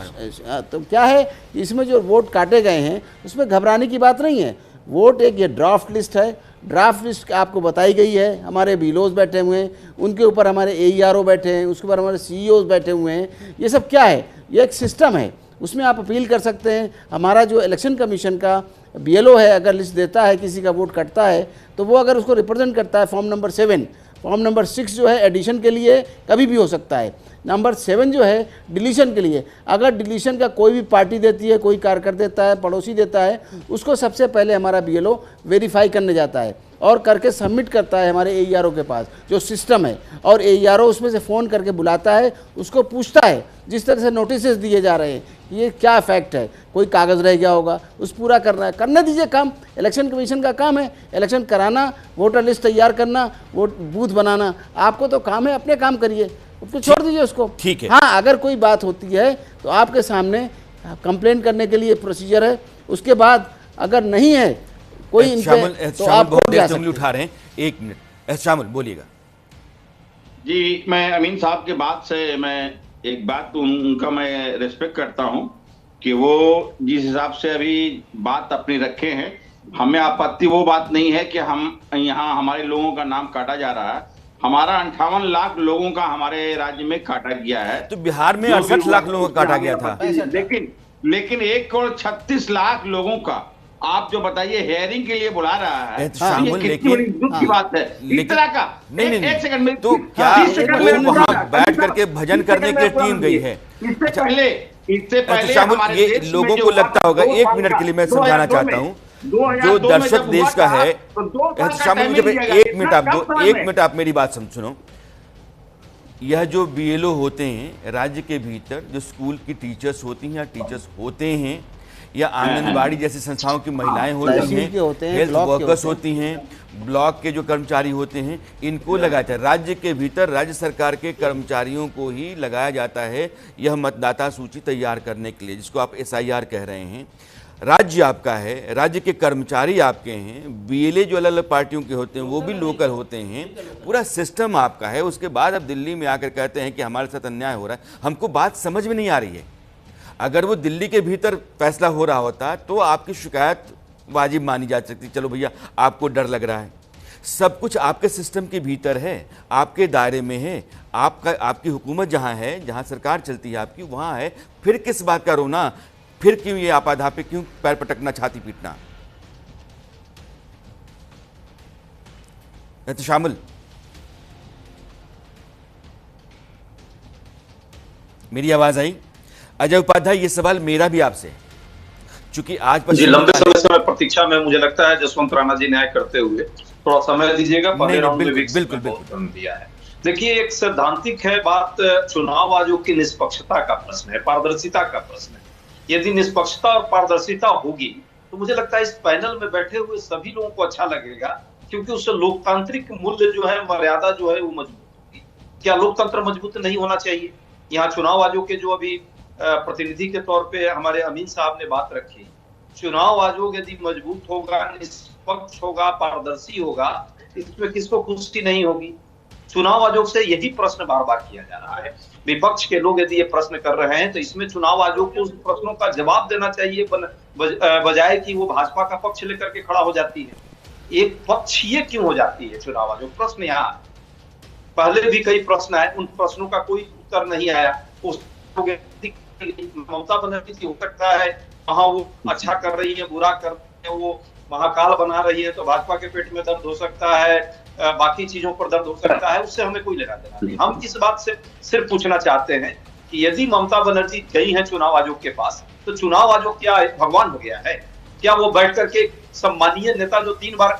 तो क्या है इसमें जो वोट काटे गए हैं उसमें घबराने की बात नहीं है। वोट एक ये ड्राफ्ट लिस्ट है, ड्राफ्ट लिस्ट आपको बताई गई है, हमारे BLOs बैठे हुए हैं, उनके ऊपर हमारे AERO बैठे हैं, उसके ऊपर हमारे CEOs बैठे हुए हैं। ये सब क्या है, ये एक सिस्टम है, उसमें आप अपील कर सकते हैं। हमारा जो इलेक्शन कमीशन का BLO है, अगर लिस्ट देता है, किसी का वोट कटता है, तो वो अगर उसको रिप्रेजेंट करता है फॉर्म नंबर 7, फॉर्म नंबर 6 जो है एडिशन के लिए कभी भी हो सकता है, नंबर 7 जो है डिलीशन के लिए, अगर डिलीशन का कोई भी पार्टी देती है, कोई कार्यकर्ता देता है, पड़ोसी देता है, उसको सबसे पहले हमारा BLO वेरीफाई करने जाता है और करके सबमिट करता है हमारे AERO के पास जो सिस्टम है, और AERO उसमें से फ़ोन करके बुलाता है, उसको पूछता है, जिस तरह से नोटिस दिए जा रहे हैं ये क्या फैक्ट है, कोई कागज़ रह गया होगा, उस पूरा करना है, करने दीजिए काम। इलेक्शन कमीशन का काम है इलेक्शन कराना, वोटर लिस्ट तैयार करना, वोट बूथ बनाना, आपको तो काम है, अपने काम करिए, उसको छोड़ दीजिए उसको। ठीक है। हाँ, अगर कोई बात होती है तो आपके सामने कंप्लेंट करने के लिए प्रोसीजर है, उसके बाद अगर नहीं है कोई इन पे तो आप कोर्ट जा सकते हैं। उठा रहे हैं। 1 मिनट शामिल बोलिएगा जी। मैं अमीन साहब के बात से मैं एक बात उनका मैं रिस्पेक्ट करता हूं कि वो जिस हिसाब से अभी बात अपनी रखे हैं, हमें आपत्ति वो बात नहीं है कि हम यहाँ हमारे लोगों का नाम काटा जा रहा है। हमारा 58 लाख लोगों का हमारे राज्य में काटा गया है। तो बिहार में 68 लाख लोगों का काटा गया था, लेकिन 1,36,00,000 लोगों का आप जो बताइए हेयरिंग के लिए बुला रहा है, शामिल, ये कितनी बड़ी दुख की बात है। इस तरह का नहीं, एक सेकंड में तो क्या वहाँ बैठ करके भजन करने के लिए टीम गई है? इससे पहले शामिल, ये लोगों को लगता होगा, 1 मिनट के लिए मैं समझाना चाहता हूँ, जो दर्शक देश का है, शामिल मुझे 1 मिनट आप दो, 1 मिनट आप मेरी बात सुनो। यह जो BLO होते हैं राज्य के भीतर, जो स्कूल की टीचर्स होती हैं या टीचर्स होते हैं, या आंगनबाड़ी जैसी संस्थाओं की महिलाएं होती हैं, हेल्थ वर्कर्स होती हैं, ब्लॉक के जो कर्मचारी होते हैं, इनको लगाया जाता है। राज्य के भीतर राज्य सरकार के कर्मचारियों को ही लगाया जाता है यह मतदाता सूची तैयार करने के लिए, जिसको आप SIR कह रहे हैं। राज्य आपका है, राज्य के कर्मचारी आपके हैं, BLA जो अलग अलग पार्टियों के होते हैं वो भी लोकल होते हैं, पूरा सिस्टम आपका है। उसके बाद अब दिल्ली में आकर कहते हैं कि हमारे साथ अन्याय हो रहा है। हमको बात समझ में नहीं आ रही है। अगर वो दिल्ली के भीतर फैसला हो रहा होता तो आपकी शिकायत वाजिब मानी जा सकती, चलो भैया आपको डर लग रहा है। सब कुछ आपके सिस्टम के भीतर है, आपके दायरे में है, आपकी हुकूमत जहाँ है, जहाँ सरकार चलती है आपकी, वहाँ है। फिर किस बात का रोना, फिर क्यों ये आपाधापी, क्यों पैर पटकना, छाती पीटना? तो शामिल, मेरी आवाज आई? अजय उपाध्याय, ये सवाल मेरा भी आपसे, चूंकि आज जी लंबे समय से मैं प्रतीक्षा में, मुझे लगता है जसवंत राणा जी न्याय करते हुए थोड़ा समय दीजिएगा। बिल्कुल दिया है। देखिए, एक सैद्धांतिक है बात, चुनाव आयोग की निष्पक्षता का प्रश्न है, पारदर्शिता का प्रश्न है। यदि निष्पक्षता और पारदर्शिता होगी तो मुझे लगता है इस पैनल में बैठे हुए सभी लोगों को अच्छा लगेगा, क्योंकि उससे लोकतांत्रिक मूल्य जो है, मर्यादा जो है वो मजबूत होगी। क्या लोकतंत्र मजबूत नहीं होना चाहिए? यहाँ चुनाव आयोग के जो अभी प्रतिनिधि के तौर पे हमारे अमीन साहब ने बात रखी, चुनाव आयोग यदि मजबूत होगा, निष्पक्ष होगा, पारदर्शी होगा, इसमें किसको खुशी नहीं होगी। चुनाव आयोग से यही प्रश्न बार बार किया जा रहा है। विपक्ष के लोग यदि ये प्रश्न कर रहे हैं तो इसमें चुनाव आयोग को उस प्रश्नों का जवाब देना चाहिए, बजाय कि वो भाजपा का पक्ष लेकर के खड़ा हो जाती है। एक पक्षीय क्यों हो जाती है चुनाव आयोग? प्रश्न यहाँ पहले भी कई प्रश्न आए, उन प्रश्नों का कोई उत्तर नहीं आया। ममता बनर्जी हो सकता है वहां वो अच्छा कर रही है, बुरा कर रही है, वो महाकाल बना रही है तो भाजपा के पेट में दर्द हो सकता है, बाकी चीजों पर दर्द हो सकता है, उससे हमें कोई लेना देना नहीं। हम इस बात से सिर्फ पूछना चाहते हैं कि यदि ममता बनर्जी गई है चुनाव आयोग के पास, तो चुनाव आयोग क्या भगवान हो गया है क्या? वो बैठ करके सम्मानीय नेता जो 3 बार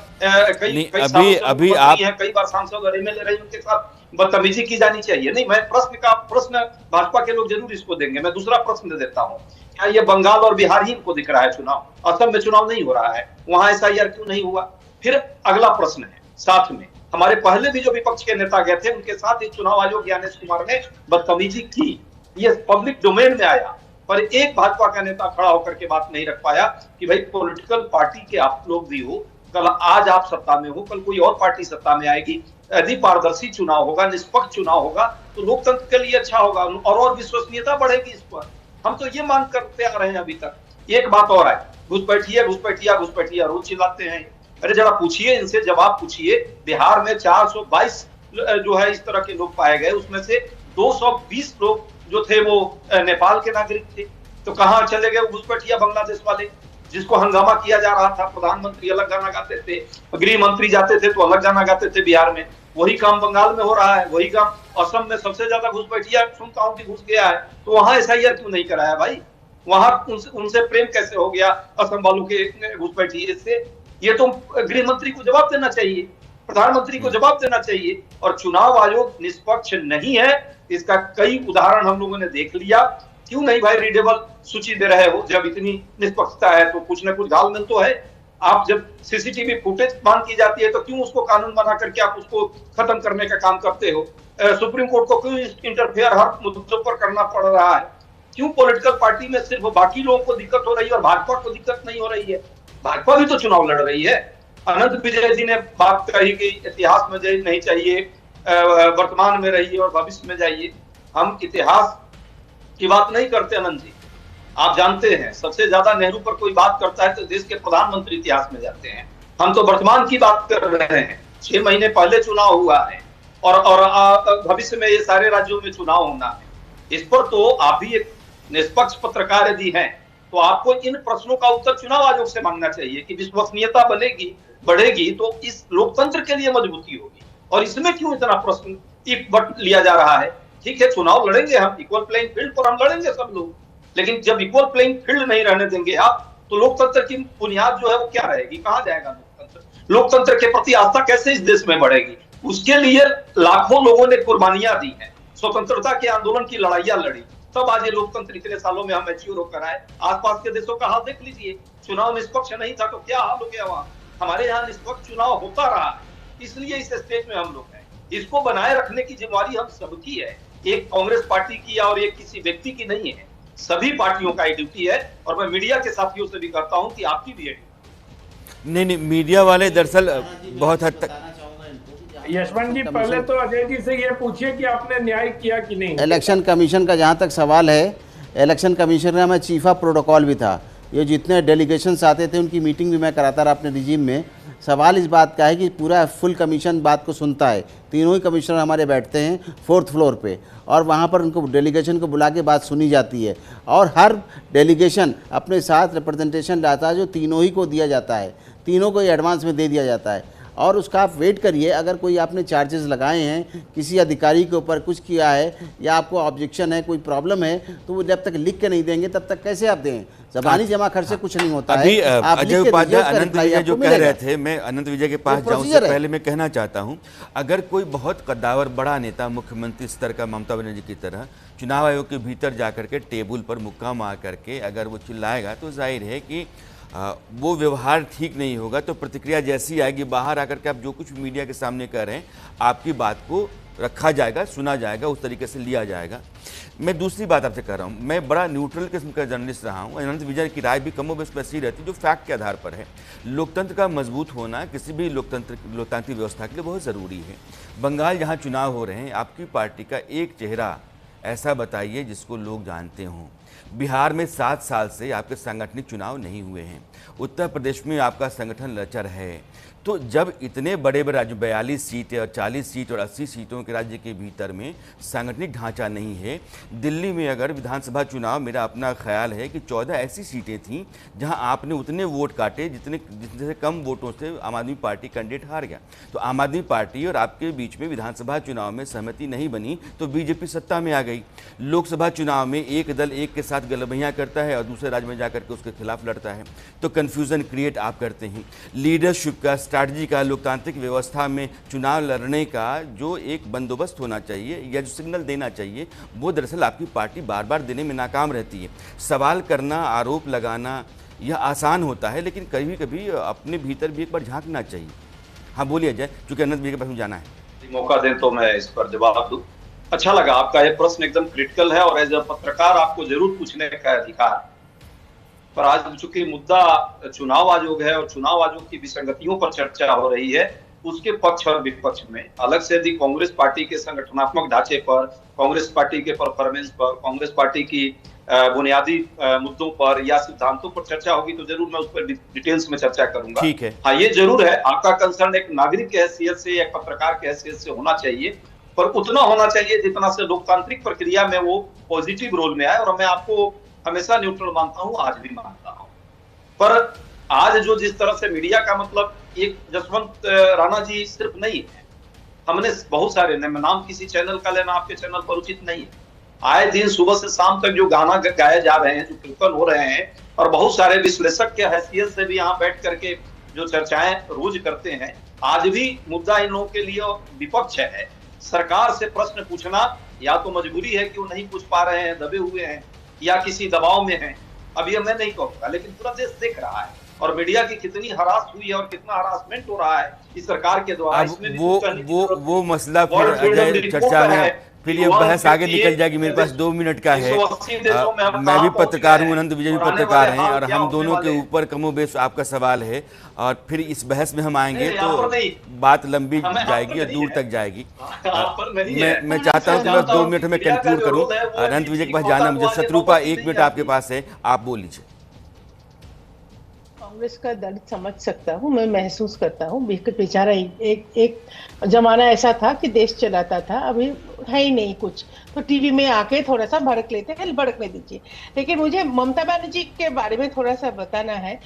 कई बार सांसद और एमएलए रहे, उनके साथ बदतमीजी की जानी चाहिए? नहीं, मैं प्रश्न भाजपा के लोग जरूर इसको देंगे। मैं दूसरा प्रश्न दे देता हूँ, क्या ये बंगाल और बिहार ही इनको दिख रहा है चुनाव? असम में चुनाव नहीं हो रहा है, वहां एसआईआर क्यों नहीं हुआ? फिर अगला प्रश्न है, साथ में हमारे पहले भी जो विपक्ष के नेता गए थे उनके साथ इस चुनाव आयोग ज्ञानेश कुमार ने बदतमीजी की, ये पब्लिक डोमेन में आया, पर एक भाजपा का नेता खड़ा होकर के बात नहीं रख पाया कि भाई पॉलिटिकल पार्टी के आप लोग भी हो, कल आज आप सत्ता में हो, कल कोई और पार्टी सत्ता में आएगी, यदि पारदर्शी चुनाव होगा, निष्पक्ष चुनाव होगा तो लोकतंत्र के लिए अच्छा होगा और विश्वसनीयता बढ़ेगी इस पर। हम तो ये मांग करते आ रहे हैं अभी तक। एक बात और है, घुसपैठिया रोज चिल्लाते हैं। अरे जरा पूछिए इनसे, जवाब पूछिए, बिहार में 422 जो है इस तरह के लोग पाए गए, उसमें से 220 लोग जो थे वो नेपाल के नागरिक थे, तो कहाँ चले गए घुसपैठिया बांग्लादेश वाले जिसको हंगामा किया जा रहा था? प्रधानमंत्री अलग गाना गाते थे, गृह मंत्री जाते थे तो अलग गाना गाते थे बिहार में। वही काम बंगाल में हो रहा है, वही काम असम में सबसे ज्यादा घुसपैठिया सुनता हूं कि घुस गया है, तो वहां एसआईआर क्यों नहीं कराया भाई? वहां उनसे प्रेम कैसे हो गया असम वालों के घुसपैठिए से? ये तो गृह मंत्री को जवाब देना चाहिए, प्रधानमंत्री को जवाब देना चाहिए। और चुनाव आयोग निष्पक्ष नहीं है, इसका कई उदाहरण हम लोगों ने देख लिया। क्यों नहीं भाई रीडेबल सूची दे रहे हो? जब इतनी निष्पक्षता है तो कुछ न कुछ घालमेल तो है। आप जब सीसीटीवी फुटेज मांग की जाती है तो क्यों उसको कानून बना करके आप उसको खत्म करने का काम करते हो? सुप्रीम कोर्ट को क्यों इंटरफेयर हर मुद्दों पर करना पड़ रहा है? क्यों पॉलिटिकल पार्टी में सिर्फ बाकी लोगों को दिक्कत हो रही है और भाजपा को दिक्कत नहीं हो रही है? भाजपा भी तो चुनाव लड़ रही है। अनंत विजय जी ने बात कही कि इतिहास में नहीं चाहिए, वर्तमान में रहिए और भविष्य में जाइए। हम इतिहास की बात नहीं करते अनंत जी, आप जानते हैं सबसे ज्यादा नेहरू पर कोई बात करता है तो देश के प्रधानमंत्री इतिहास में जाते हैं। हम तो वर्तमान की बात कर रहे हैं। 6 महीने पहले चुनाव हुआ है और भविष्य में ये सारे राज्यों में चुनाव होना है। इस पर तो आप भी एक निष्पक्ष पत्रकार यदि हैं तो आपको इन प्रश्नों का उत्तर चुनाव आयोग से मांगना चाहिए कि विश्वसनीयता बढ़ेगी तो इस लोकतंत्र के लिए मजबूती होगी। और इसमें क्यों इतना प्रश्न बट लिया जा रहा है? ठीक है, चुनाव लड़ेंगे हम, इक्वल प्लेइंग फील्ड पर हम लड़ेंगे सब लोग, लेकिन जब इक्वल प्लेइंग फील्ड नहीं रहने देंगे आप तो लोकतंत्र की बुनियाद जो है वो क्या रहेगी? कहां जाएगा लोकतंत्र? लोकतंत्र के प्रति आस्था कैसे इस देश में बढ़ेगी? उसके लिए लाखों लोगों ने कुर्बानियां दी हैं, स्वतंत्रता के आंदोलन की लड़ाइयां लड़ी, तब आज ये लोकतंत्र इतने सालों में हम मैच्योर होकर आए। आसपास के देशों का हाल देख लीजिए, चुनाव निष्पक्ष नहीं था तो क्या हाल हो गया वहां। हमारे यहाँ निष्पक्ष चुनाव होता रहा है, इसलिए इस स्टेज में हम लोग हैं। इसको बनाए रखने की जिम्मेवारी हम सबकी है, एक कांग्रेस पार्टी की और एक किसी व्यक्ति की नहीं है, सभी पार्टियों का ड्यूटी है। और मैं मीडिया के साथियों से भी कहता हूं कि आपकी भी है। नहीं, मीडिया वाले दरअसल बहुत हद तक। यशवंत जी, पहले तो अजय जी से ये पूछिए कि आपने न्याय किया कि नहीं। इलेक्शन कमीशन का जहाँ तक सवाल है, इलेक्शन कमिश्नर में चीफ ऑफ प्रोटोकॉल भी था, ये जितने डेलीगेशंस आते थे उनकी मीटिंग भी मैं कराता रहा अपने रिजीम में। सवाल इस बात का है कि पूरा फुल कमीशन बात को सुनता है, तीनों ही कमिश्नर हमारे बैठते हैं 4th फ्लोर पे और वहाँ पर उनको डेलीगेशन को बुला के बात सुनी जाती है और हर डेलीगेशन अपने साथ रिप्रेजेंटेशन लाता है जो तीनों ही को दिया जाता है, तीनों को ही एडवांस में दे दिया जाता है। और उसका आप वेट करिए, अगर कोई आपने चार्जेस लगाए हैं किसी अधिकारी के ऊपर, कुछ किया है या आपको ऑब्जेक्शन है, कोई प्रॉब्लम है, तो वो जब तक लिख के नहीं देंगे तब तक कैसे आप दें? जबानी जमा खर्च से कुछ नहीं होता अभी है। अजय उपाध्याय अनंत विजय जो कह रहे थे, मैं अनंत विजय के पास जाऊं उससे पहले मैं कहना चाहता हूं, अगर कोई बहुत कद्दावर बड़ा नेता मुख्यमंत्री स्तर का ममता बनर्जी की तरह चुनाव आयोग के भीतर जाकर के टेबल पर मुक्का मार करके अगर वो चिल्लाएगा तो जाहिर है कि वो व्यवहार ठीक नहीं होगा। तो प्रतिक्रिया जैसी आएगी, बाहर आकर के आप जो कुछ मीडिया के सामने कर रहे हैं, आपकी बात को रखा जाएगा, सुना जाएगा, उस तरीके से लिया जाएगा। मैं दूसरी बात आपसे कह रहा हूँ, मैं बड़ा न्यूट्रल किस्म का जर्नलिस्ट रहा हूँ। अनंत विजय की राय भी कमोबेश वैसी रहती जो फैक्ट के आधार पर है। लोकतंत्र का मजबूत होना किसी भी लोकतांत्रिक व्यवस्था के लिए बहुत ज़रूरी है। बंगाल जहाँ चुनाव हो रहे हैं, आपकी पार्टी का एक चेहरा ऐसा बताइए जिसको लोग जानते हों। बिहार में 7 साल से आपके सांगठनिक चुनाव नहीं हुए हैं। उत्तर प्रदेश में आपका संगठन लचर है। तो जब इतने बड़े बड़े राज्य 42 सीटें और 40 सीट और 80 सीटों के राज्य के भीतर में सांगठनिक ढांचा नहीं है, दिल्ली में अगर विधानसभा चुनाव, मेरा अपना ख्याल है कि 14 ऐसी सीटें थीं जहां आपने उतने वोट काटे जितने से कम वोटों से आम आदमी पार्टी कैंडिडेट हार गया। तो आम आदमी पार्टी और आपके बीच में विधानसभा चुनाव में सहमति नहीं बनी तो बीजेपी सत्ता में आ गई। लोकसभा चुनाव में एक दल एक के साथ गलबैयाँ करता है और दूसरे राज्य में जाकर के उसके खिलाफ लड़ता है। तो कन्फ्यूज़न क्रिएट आप करते हैं। लीडरशिप का, स्ट्रैटेजी का, लोकतांत्रिक व्यवस्था में चुनाव लड़ने का जो एक बंदोबस्त होना चाहिए या जो सिग्नल देना चाहिए, वो दरअसल आपकी पार्टी बार बार देने में नाकाम रहती है। सवाल करना, आरोप लगाना यह आसान होता है, लेकिन कभी कभी अपने भीतर भी एक बार झांकना चाहिए। हाँ बोलिए अजय, चूंकि अनंत भैया के पास जाना है। मौका दें तो मैं इस पर जवाब दूं। अच्छा लगा, आपका यह प्रश्न एकदम क्रिटिकल है और एज अ पत्रकार आपको जरूर पूछने का अधिकार। पर आज चूंकि मुद्दा चुनाव आयोग है और चुनाव आयोग की विसंगतियों पर चर्चा हो रही है, उसके पक्ष और विपक्ष में अलग से यदि कांग्रेस पार्टी के संगठनात्मक ढांचे पर, कांग्रेस पार्टी के परफॉर्मेंस पर, कांग्रेस पार्टी की बुनियादी मुद्दों पर या सिद्धांतों पर चर्चा होगी तो जरूर मैं उस पर डिटेल्स में चर्चा करूंगा। ठीक है। हाँ, ये जरूर है, आपका कंसर्न एक नागरिक की हैसियत से या पत्रकार की हैसियत से होना चाहिए, पर उतना होना चाहिए जितना से लोकतांत्रिक प्रक्रिया में वो पॉजिटिव रोल में आए। और मैं आपको हमेशा न्यूट्रल मानता हूं, आज भी मानता हूं। पर आज जो जिस तरह से मीडिया का, मतलब एक जसवंत राणा जी सिर्फ नहीं है, हमने बहुत सारे, नाम किसी चैनल का लेना आपके चैनल पर उचित नहीं है, आए दिन सुबह से शाम तक जो गाना गाए जा रहे हैं, जो कीर्तन हो रहे हैं, और बहुत सारे विश्लेषक के हैसियत से भी यहाँ बैठ करके जो चर्चाएं रोज करते हैं, आज भी मुद्दा इन लोगों के लिए विपक्ष है। सरकार से प्रश्न पूछना या तो मजबूरी है कि वो नहीं पूछ पा रहे हैं, दबे हुए हैं, या किसी दबाव में है, अब ये मैं नहीं कहूंगा, लेकिन पूरा देश देख रहा है और मीडिया की कितनी हरास हुई है और कितना हरासमेंट हो रहा है इस सरकार के द्वारा। इसमें वो मसला फिर अजय चर्चा में, फिर ये बहस आगे निकल जाएगी। मेरे पास 2 मिनट का है। मैं भी पत्रकार हूँ, अनंत विजय भी पत्रकार हैं, और हम दोनों के ऊपर कमोबेश आपका सवाल है, और फिर इस बहस में हम आएंगे तो बात लंबी जाएगी और दूर तक जाएगी। मैं चाहता हूँ कि मैं 2 मिनट में कंक्लूड करूँ। अनंत विजय के पास जाना मुझे। शत्रुपा 1 मिनट आपके पास है, आप बोल लीजिए। कांग्रेस का दर्द समझ सकता हूँ, मैं महसूस करता हूँ। बेचारा एक जमाना ऐसा था कि देश चलाता था, अभी है ही नहीं कुछ, तो टीवी में आके थोड़ा सा भड़क लेते हैं, भड़कने दीजिए। लेकिन मुझे ममता बनर्जी के बारे में थोड़ा सा बताना है।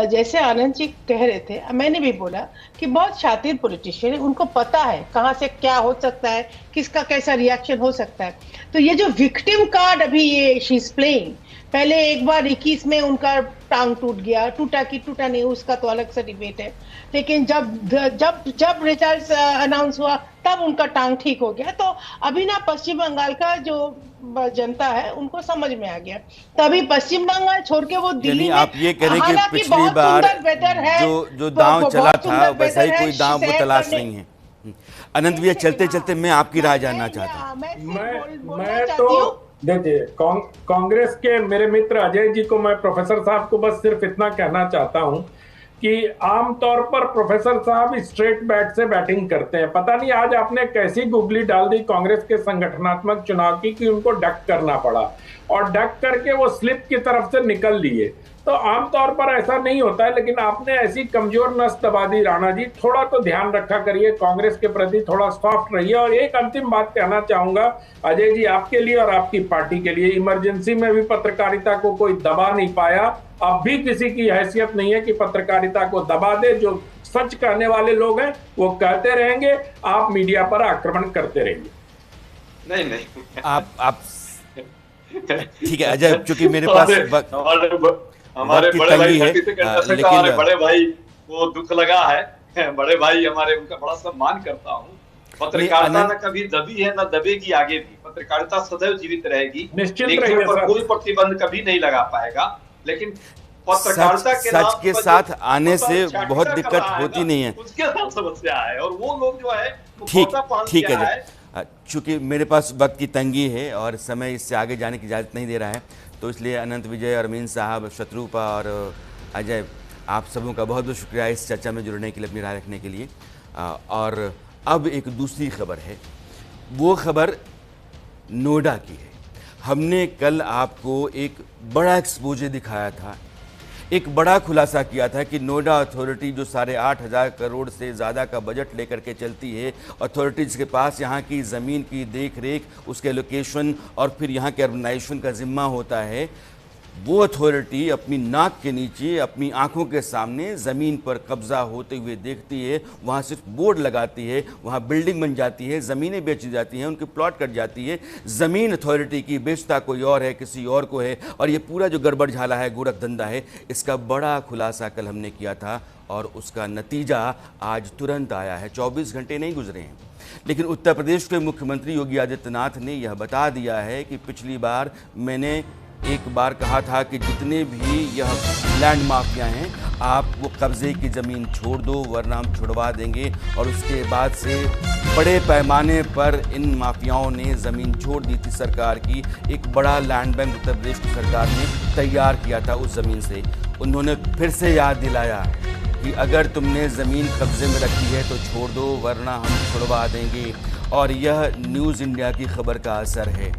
जैसे आनंद जी कह रहे थे, मैंने भी बोला कि बहुत शातिर पॉलिटिशियन है, उनको पता है कहाँ से क्या हो सकता है, किसका कैसा रिएक्शन हो सकता है। तो ये जो विक्टिम कार्ड अभी ये शी इज प्लेइंग, पहले एक बार 21 में उनका टांग टूट गया, टूटा कि टूटा नहीं उसका तो अलग सा डिबेट है, लेकिन जब रिजल्ट अनाउंस हुआ तब उनका टांग ठीक हो गया। तो अभी ना पश्चिम बंगाल का जो जनता है उनको समझ में आ गया, तभी पश्चिम बंगाल छोड़ के वो दिल्ली में, आप ये कह रहे हैं कि पिछली बार जो दांव चला था वैसा ही कोई दांव वो तलाश नहीं है। अनंत भैया, चलते चलते मैं आपकी राय जानना चाहता हूँ। मैं तो देखिए, कांग्रेस के मेरे मित्र अजय जी को, मैं प्रोफेसर साहब को बस सिर्फ इतना कहना चाहता हूं कि आमतौर पर प्रोफेसर साहब स्ट्रेट बैट से बैटिंग करते हैं। पता नहीं आज आपने कैसी गुगली डाल दी कांग्रेस के संगठनात्मक चुनाव की कि उनको डक करना पड़ा, और डक करके वो स्लिप की तरफ से निकल लिए। तो आमतौर पर ऐसा नहीं होता है, लेकिन आपने ऐसी कमजोर नस दबा दी राणा जी। थोड़ा तो ध्यान रखा करिए, कांग्रेस के प्रति थोड़ा सॉफ्ट रहिए। और एक अंतिम बात कहना चाहूंगा अजय जी, आपके लिए और आपकी पार्टी के लिए, इमरजेंसी में भी पत्रकारिता को कोई दबा नहीं पाया। अब भी किसी की हैसियत नहीं है कि पत्रकारिता को दबा दे। जो सच कहने वाले लोग हैं वो कहते रहेंगे, आप मीडिया पर आक्रमण करते रहिए। नहीं आप ठीक है अजय, चूंकि मेरे पास हमारे बड़े भाई लेकिन बड़े भाई वो दुख लगा है, बड़े भाई हमारे, उनका बड़ा सम्मान करता हूँ। पत्रकारिता न कभी दबी है न दबेगी, आगे भी पत्रकारिता सदैव जीवित रहेगी। लेखन पर कोई प्रतिबंध कभी नहीं लगा पाएगा, लेकिन पत्रकारिता के सच के साथ आने से बहुत दिक्कत होती नहीं है, उसके साथ समस्या है। और वो लोग जो है ठीक है। चूँकि मेरे पास वक्त की तंगी है और समय इससे आगे जाने की इजाज़त नहीं दे रहा है, तो इसलिए अनंत विजय और अमीन साहब, शत्रुपा और अजय, आप सबों का बहुत बहुत शुक्रिया इस चर्चा में जुड़ने के लिए, अपनी राय रखने के लिए। और अब एक दूसरी खबर है, वो खबर नोएडा की है। हमने कल आपको एक बड़ा एक्सपोजे दिखाया था, एक बड़ा खुलासा किया था कि नोएडा अथॉरिटी जो 8,500 करोड़ से ज़्यादा का बजट लेकर के चलती है, अथॉरिटीज़ के पास यहाँ की ज़मीन की देख रेख, उसके लोकेशन और फिर यहाँ के अर्बनाइजेशन का ज़िम्मा होता है, वो अथॉरिटी अपनी नाक के नीचे, अपनी आंखों के सामने ज़मीन पर कब्ज़ा होते हुए देखती है, वहाँ सिर्फ बोर्ड लगाती है, वहाँ बिल्डिंग बन जाती है, ज़मीनें बेची जाती हैं, उनकी प्लॉट कट जाती है, ज़मीन अथॉरिटी की, बेचता कोई और है, किसी और को है, और ये पूरा जो गड़बड़ झाला है, गोरख धंधा है, इसका बड़ा खुलासा कल हमने किया था और उसका नतीजा आज तुरंत आया है। 24 घंटे नहीं गुजरे हैं, लेकिन उत्तर प्रदेश के मुख्यमंत्री योगी आदित्यनाथ ने यह बता दिया है कि पिछली बार मैंने एक बार कहा था कि जितने भी यह लैंड माफिया हैं, आप वो कब्ज़े की ज़मीन छोड़ दो वरना हम छुड़वा देंगे। और उसके बाद से बड़े पैमाने पर इन माफियाओं ने ज़मीन छोड़ दी थी सरकार की। एक बड़ा लैंड बैंक उत्तर प्रदेश की सरकार ने तैयार किया था उस ज़मीन से। उन्होंने फिर से याद दिलाया कि अगर तुमने ज़मीन कब्ज़े में रखी है तो छोड़ दो वरना हम छुड़वा देंगे। और यह न्यूज़ इंडिया की खबर का असर है।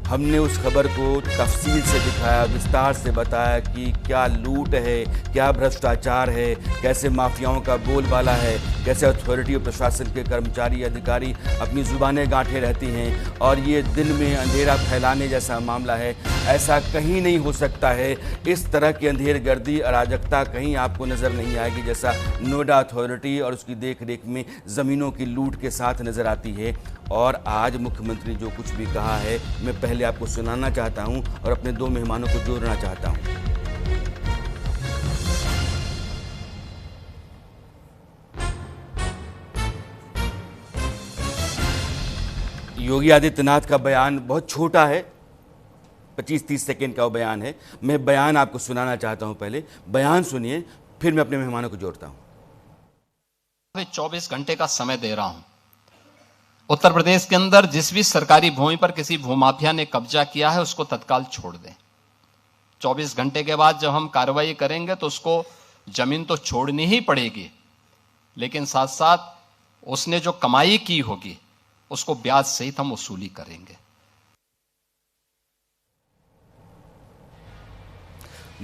हमने उस खबर को तफसील से दिखाया, विस्तार से बताया कि क्या लूट है, क्या भ्रष्टाचार है, कैसे माफियाओं का बोलबाला है, कैसे अथॉरिटी और प्रशासन के कर्मचारी अधिकारी अपनी ज़ुबानें गांठे रहती हैं और ये दिन में अंधेरा फैलाने जैसा मामला है। ऐसा कहीं नहीं हो सकता है। इस तरह की अंधेरगर्दी, अराजकता कहीं आपको नज़र नहीं आएगी जैसा नोएडा अथॉरिटी और उसकी देख रेख में ज़मीनों की लूट के साथ नज़र आती है। और आज मुख्यमंत्री जो कुछ भी कहा है, मैं पहले आपको सुनाना चाहता हूं और अपने दो मेहमानों को जोड़ना चाहता हूं। योगी आदित्यनाथ का बयान बहुत छोटा है, 25-30 सेकेंड का वो बयान है। मैं बयान आपको सुनाना चाहता हूं। पहले बयान सुनिए, फिर मैं अपने मेहमानों को जोड़ता हूं। 24 घंटे का समय दे रहा हूं। उत्तर प्रदेश के अंदर जिस भी सरकारी भूमि पर किसी भूमाफिया ने कब्जा किया है उसको तत्काल छोड़ दें। 24 घंटे के बाद जब हम कार्रवाई करेंगे तो उसको जमीन तो छोड़नी ही पड़ेगी, लेकिन साथ साथ उसने जो कमाई की होगी उसको ब्याज सहित हम वसूली करेंगे।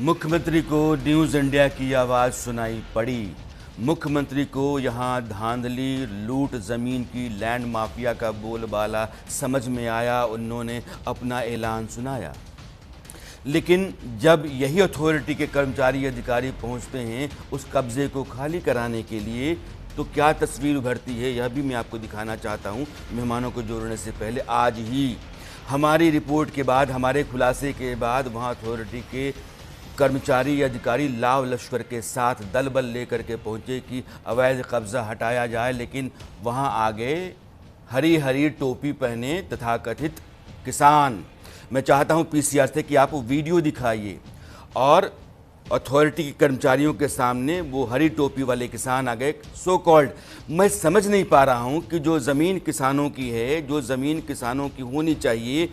मुख्यमंत्री को न्यूज़ इंडिया की आवाज़ सुनाई पड़ी। मुख्यमंत्री को यहाँ धांधली, लूट, ज़मीन की, लैंड माफिया का बोलबाला समझ में आया। उन्होंने अपना ऐलान सुनाया। लेकिन जब यही अथॉरिटी के कर्मचारी अधिकारी पहुँचते हैं उस कब्ज़े को खाली कराने के लिए, तो क्या तस्वीर उभरती है, यह भी मैं आपको दिखाना चाहता हूँ। मेहमानों को जोड़ने से पहले आज ही हमारी रिपोर्ट के बाद, हमारे खुलासे के बाद वहाँ अथॉरिटी के कर्मचारी अधिकारी लाव लश्कर के साथ दल बल लेकर के पहुंचे कि अवैध कब्जा हटाया जाए। लेकिन वहां आगे हरी हरी टोपी पहने तथाकथित किसान। मैं चाहता हूं पीसीआर से कि आप वीडियो दिखाइए और अथॉरिटी के कर्मचारियों के सामने वो हरी टोपी वाले किसान आ गए, सो कॉल्ड। मैं समझ नहीं पा रहा हूं कि जो ज़मीन किसानों की है, जो ज़मीन किसानों की होनी चाहिए,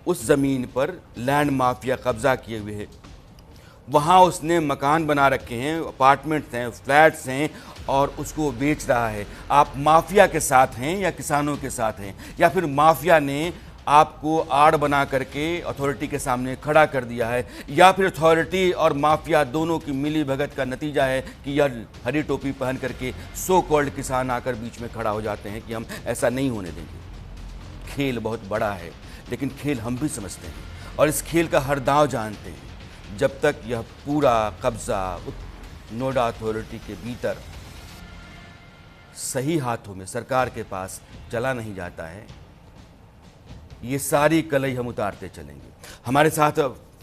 उस ज़मीन पर लैंड माफिया कब्जा किए हुए है। वहाँ उसने मकान बना रखे हैं, अपार्टमेंट्स हैं, फ्लैट्स हैं और उसको बेच रहा है। आप माफिया के साथ हैं या किसानों के साथ हैं, या फिर माफिया ने आपको आड़ बना करके अथॉरिटी के सामने खड़ा कर दिया है, या फिर अथॉरिटी और माफिया दोनों की मिली भगत का नतीजा है कि यह हरी टोपी पहन करके सो कॉल्ड किसान आकर बीच में खड़ा हो जाते हैं कि हम ऐसा नहीं होने देंगे। खेल बहुत बड़ा है, लेकिन खेल हम भी समझते हैं और इस खेल का हर दांव जानते हैं। जब तक यह पूरा कब्जा नोएडा अथॉरिटी के भीतर सही हाथों में, सरकार के पास चला नहीं जाता है, ये सारी कलई हम उतारते चलेंगे। हमारे साथ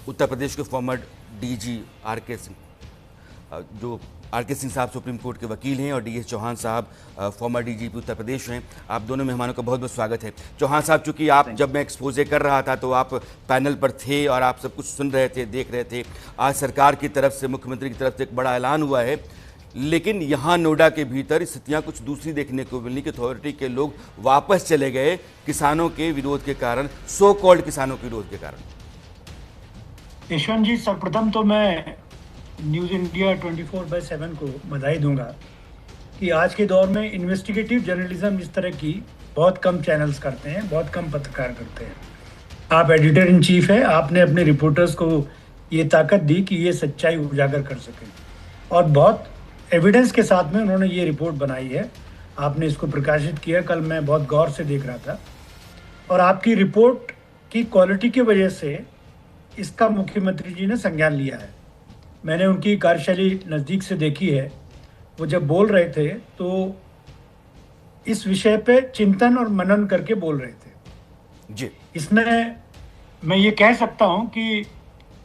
उत्तर प्रदेश के फॉर्मर डीजी आर.के. सिंह, जो आर.के. सिंह साहब सुप्रीम कोर्ट के वकील हैं, और डी.एस. चौहान साहब फॉर्मर डीजीपी उत्तर प्रदेश हैं। आप दोनों मेहमानों का बहुत बहुत स्वागत है। चौहान साहब, चूंकि आप, जब मैं एक्सपोजे कर रहा था तो आप पैनल पर थे और आप सब कुछ सुन रहे थे, देख रहे थे। आज सरकार की तरफ से, मुख्यमंत्री की तरफ से एक बड़ा ऐलान हुआ है लेकिन यहाँ नोएडा के भीतर स्थितियाँ कुछ दूसरी देखने को मिली कि अथॉरिटी के लोग वापस चले गए किसानों के विरोध के कारण, सो कॉल्ड किसानों के विरोध के कारण। यशवंत जी, सर्वप्रथम तो मैं न्यूज़ इंडिया 24/7 को बधाई दूंगा कि आज के दौर में इन्वेस्टिगेटिव जर्नलिज्म इस तरह की बहुत कम चैनल्स करते हैं, बहुत कम पत्रकार करते हैं। आप एडिटर इन चीफ है, आपने अपने रिपोर्टर्स को ये ताकत दी कि ये सच्चाई उजागर कर सकें और बहुत एविडेंस के साथ में उन्होंने ये रिपोर्ट बनाई है। आपने इसको प्रकाशित किया, कल मैं बहुत गौर से देख रहा था और आपकी रिपोर्ट की क्वालिटी की वजह से इसका मुख्यमंत्री जी ने संज्ञान लिया है। मैंने उनकी कार्यशैली नज़दीक से देखी है। वो जब बोल रहे थे तो इस विषय पे चिंतन और मनन करके बोल रहे थे जी। इसमें मैं ये कह सकता हूँ कि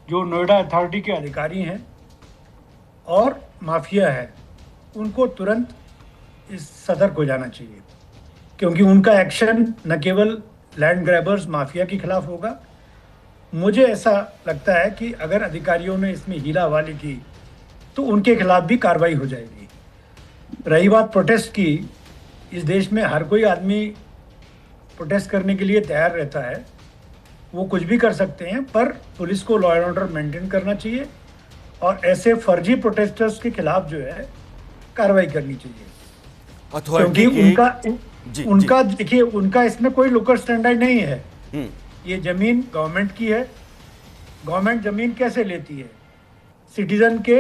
जो नोएडा अथॉरिटी के अधिकारी हैं और माफिया है, उनको तुरंत इस सतर्क हो जाना चाहिए, क्योंकि उनका एक्शन न केवल लैंड ग्रैबर्स माफिया के खिलाफ होगा। मुझे ऐसा लगता है कि अगर अधिकारियों ने इसमें हीला हवाली की तो उनके खिलाफ भी कार्रवाई हो जाएगी। रही बात प्रोटेस्ट की, इस देश में हर कोई आदमी प्रोटेस्ट करने के लिए तैयार रहता है, वो कुछ भी कर सकते हैं, पर पुलिस को लॉ एंड ऑर्डर मेंटेन करना चाहिए और ऐसे फर्जी प्रोटेस्टर्स के खिलाफ जो है कार्रवाई करनी चाहिए। क्योंकि उनका देखिए, उनका इसमें कोई लोकल स्टैंडर्ड नहीं है। ये जमीन गवर्नमेंट की है। गवर्नमेंट जमीन कैसे लेती है? सिटीजन के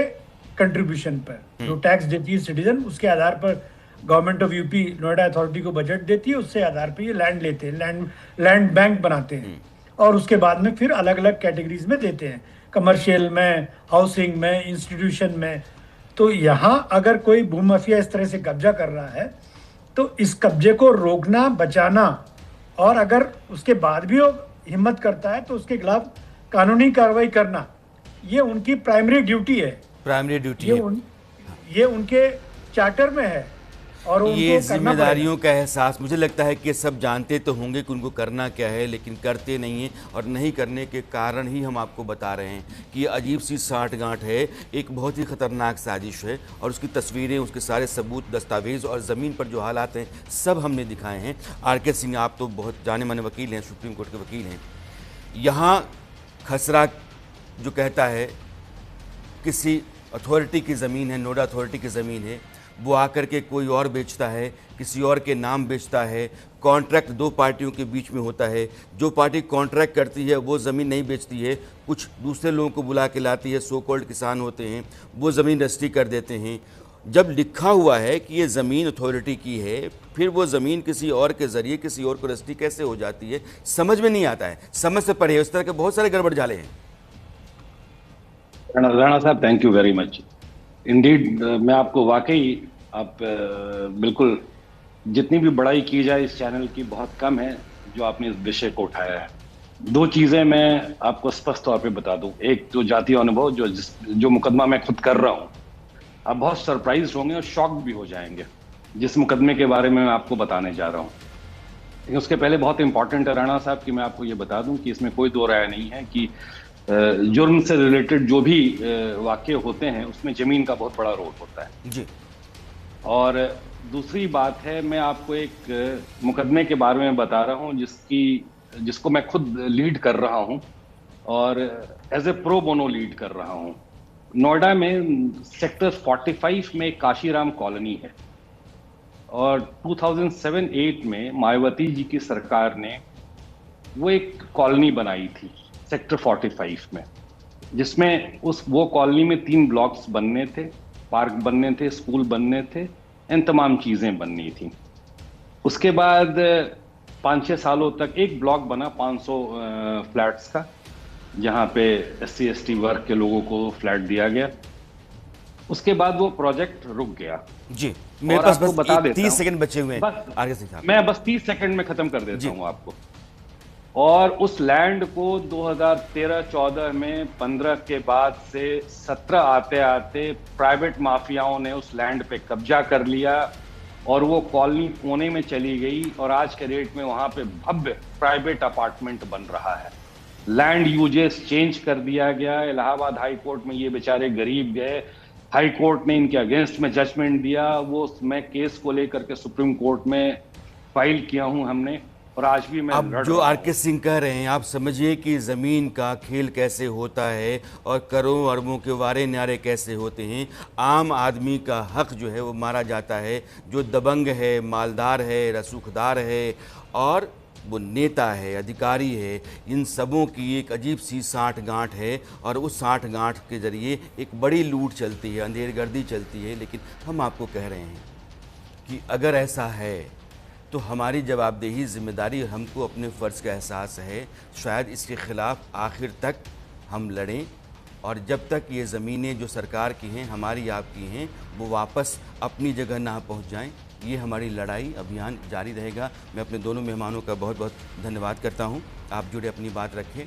कंट्रीब्यूशन पर, जो टैक्स देती है सिटीजन, उसके आधार पर government of UP Noida authority को बजट देती है, उससे आधार पर ये लैंड लेते हैं, लैंड बैंक बनाते हैं और उसके बाद में फिर अलग अलग कैटेगरीज में देते हैं, कमर्शियल में, हाउसिंग में, इंस्टीट्यूशन में। तो यहाँ अगर कोई भूमाफिया इस तरह से कब्जा कर रहा है तो इस कब्जे को रोकना, बचाना, और अगर उसके बाद भी वो हिम्मत करता है तो उसके खिलाफ कानूनी कार्रवाई करना, ये उनकी प्राइमरी ड्यूटी है। प्राइमरी ड्यूटी ये उनके चार्टर में है और ये जिम्मेदारियों का एहसास, मुझे लगता है कि सब जानते तो होंगे कि उनको करना क्या है, लेकिन करते नहीं हैं और नहीं करने के कारण ही हम आपको बता रहे हैं कि ये अजीब सी साठगांठ है, एक बहुत ही ख़तरनाक साजिश है और उसकी तस्वीरें, उसके सारे सबूत, दस्तावेज और ज़मीन पर जो हालात हैं सब हमने दिखाए हैं। आर.के. सिंह, आप तो बहुत जाने माने वकील हैं, सुप्रीम कोर्ट के वकील हैं। यहाँ खसरा जो कहता है किसी अथॉरिटी की ज़मीन है, नोएडा अथॉरिटी की ज़मीन है, वो आकर के कोई और बेचता है, किसी और के नाम बेचता है। कॉन्ट्रैक्ट दो पार्टियों के बीच में होता है। जो पार्टी कॉन्ट्रैक्ट करती है वो ज़मीन नहीं बेचती है, कुछ दूसरे लोगों को बुला के लाती है, सो कॉल्ड किसान होते हैं, वो ज़मीन रजिस्ट्री कर देते हैं। जब लिखा हुआ है कि ये ज़मीन अथॉरिटी की है, फिर वो ज़मीन किसी और के ज़रिए किसी और को रजिस्ट्री कैसे हो जाती है, समझ में नहीं आता है। समझ से पढ़े, उस तरह के बहुत सारे गड़बड़ जाले हैं। राणा साहब, thank you very much. Indeed, मैं आपको वाकई, आप बिल्कुल, जितनी भी बड़ाई की जाए इस चैनल की बहुत कम है जो आपने इस विषय को उठाया है। दो चीज़ें मैं आपको स्पष्ट तौर पे बता दूं। एक तो जातीय अनुभव, जो मुकदमा मैं खुद कर रहा हूं, आप बहुत सरप्राइज होंगे और शॉक भी हो जाएंगे जिस मुकदमे के बारे में मैं आपको बताने जा रहा हूँ। लेकिन उसके पहले बहुत इंपॉर्टेंट है राणा साहब कि मैं आपको ये बता दूं कि इसमें कोई दो राय नहीं है कि जुर्म से रिलेटेड जो भी वाक़ये होते हैं उसमें ज़मीन का बहुत बड़ा रोल होता है जी। और दूसरी बात है, मैं आपको एक मुकदमे के बारे में बता रहा हूँ जिसको मैं खुद लीड कर रहा हूँ और as a pro bono lead कर रहा हूँ। नोएडा में सेक्टर 45 में काशीराम कॉलोनी है और 2007-8 में मायावती जी की सरकार ने वो एक कॉलोनी बनाई थी सेक्टर 45 में, जिसमें वो कॉलोनी में 3 ब्लॉक्स बनने थे, पार्क बनने थे, स्कूल बनने थे, इन तमाम चीज़ें बननी थी। उसके बाद 5-6 सालों तक एक ब्लॉक बना 500 फ्लैट्स का, जहाँ पे SC/ST वर्ग के लोगों को फ्लैट दिया गया। उसके बाद वो प्रोजेक्ट रुक गया। जी, मेरे पास बस बता देता 30 सेकंड बचे हुए हैं। आगे से मैं बस 30 सेकंड में खत्म कर देता हूँ आपको। और उस लैंड को 2013-14 में 15 के बाद से 17 आते आते प्राइवेट माफियाओं ने उस लैंड पे कब्जा कर लिया और वो कॉलोनी कोने में चली गई और आज के डेट में वहां पे भव्य प्राइवेट अपार्टमेंट बन रहा है। लैंड यूजेस चेंज कर दिया गया। इलाहाबाद हाई कोर्ट में ये बेचारे गरीब गए, हाई कोर्ट ने इनके अगेंस्ट में जजमेंट दिया, वो मैं केस को लेकर के सुप्रीम कोर्ट में फाइल किया हूं हमने, और आज भी मैं अब जो आर.के. सिंह कह रहे हैं, आप समझिए कि ज़मीन का खेल कैसे होता है और करोड़ों अरबों के वारे न्यारे कैसे होते हैं। आम आदमी का हक जो है वो मारा जाता है, जो दबंग है, मालदार है, रसूखदार है और वो नेता है, अधिकारी है, इन सबों की एक अजीब सी साठ गांठ है और उस साठ गांठ के ज़रिए एक बड़ी लूट चलती है, अंधेरगर्दी चलती है। लेकिन हम आपको कह रहे हैं कि अगर ऐसा है तो हमारी जवाबदेही, जिम्मेदारी, हमको अपने फ़र्ज़ का एहसास है, शायद इसके ख़िलाफ़ आखिर तक हम लड़ें और जब तक ये ज़मीनें जो सरकार की हैं, हमारी आपकी हैं, वो वापस अपनी जगह ना पहुंच जाएं, ये हमारी लड़ाई अभियान जारी रहेगा। मैं अपने दोनों मेहमानों का बहुत बहुत धन्यवाद करता हूं। आप जुड़े, अपनी बात रखें।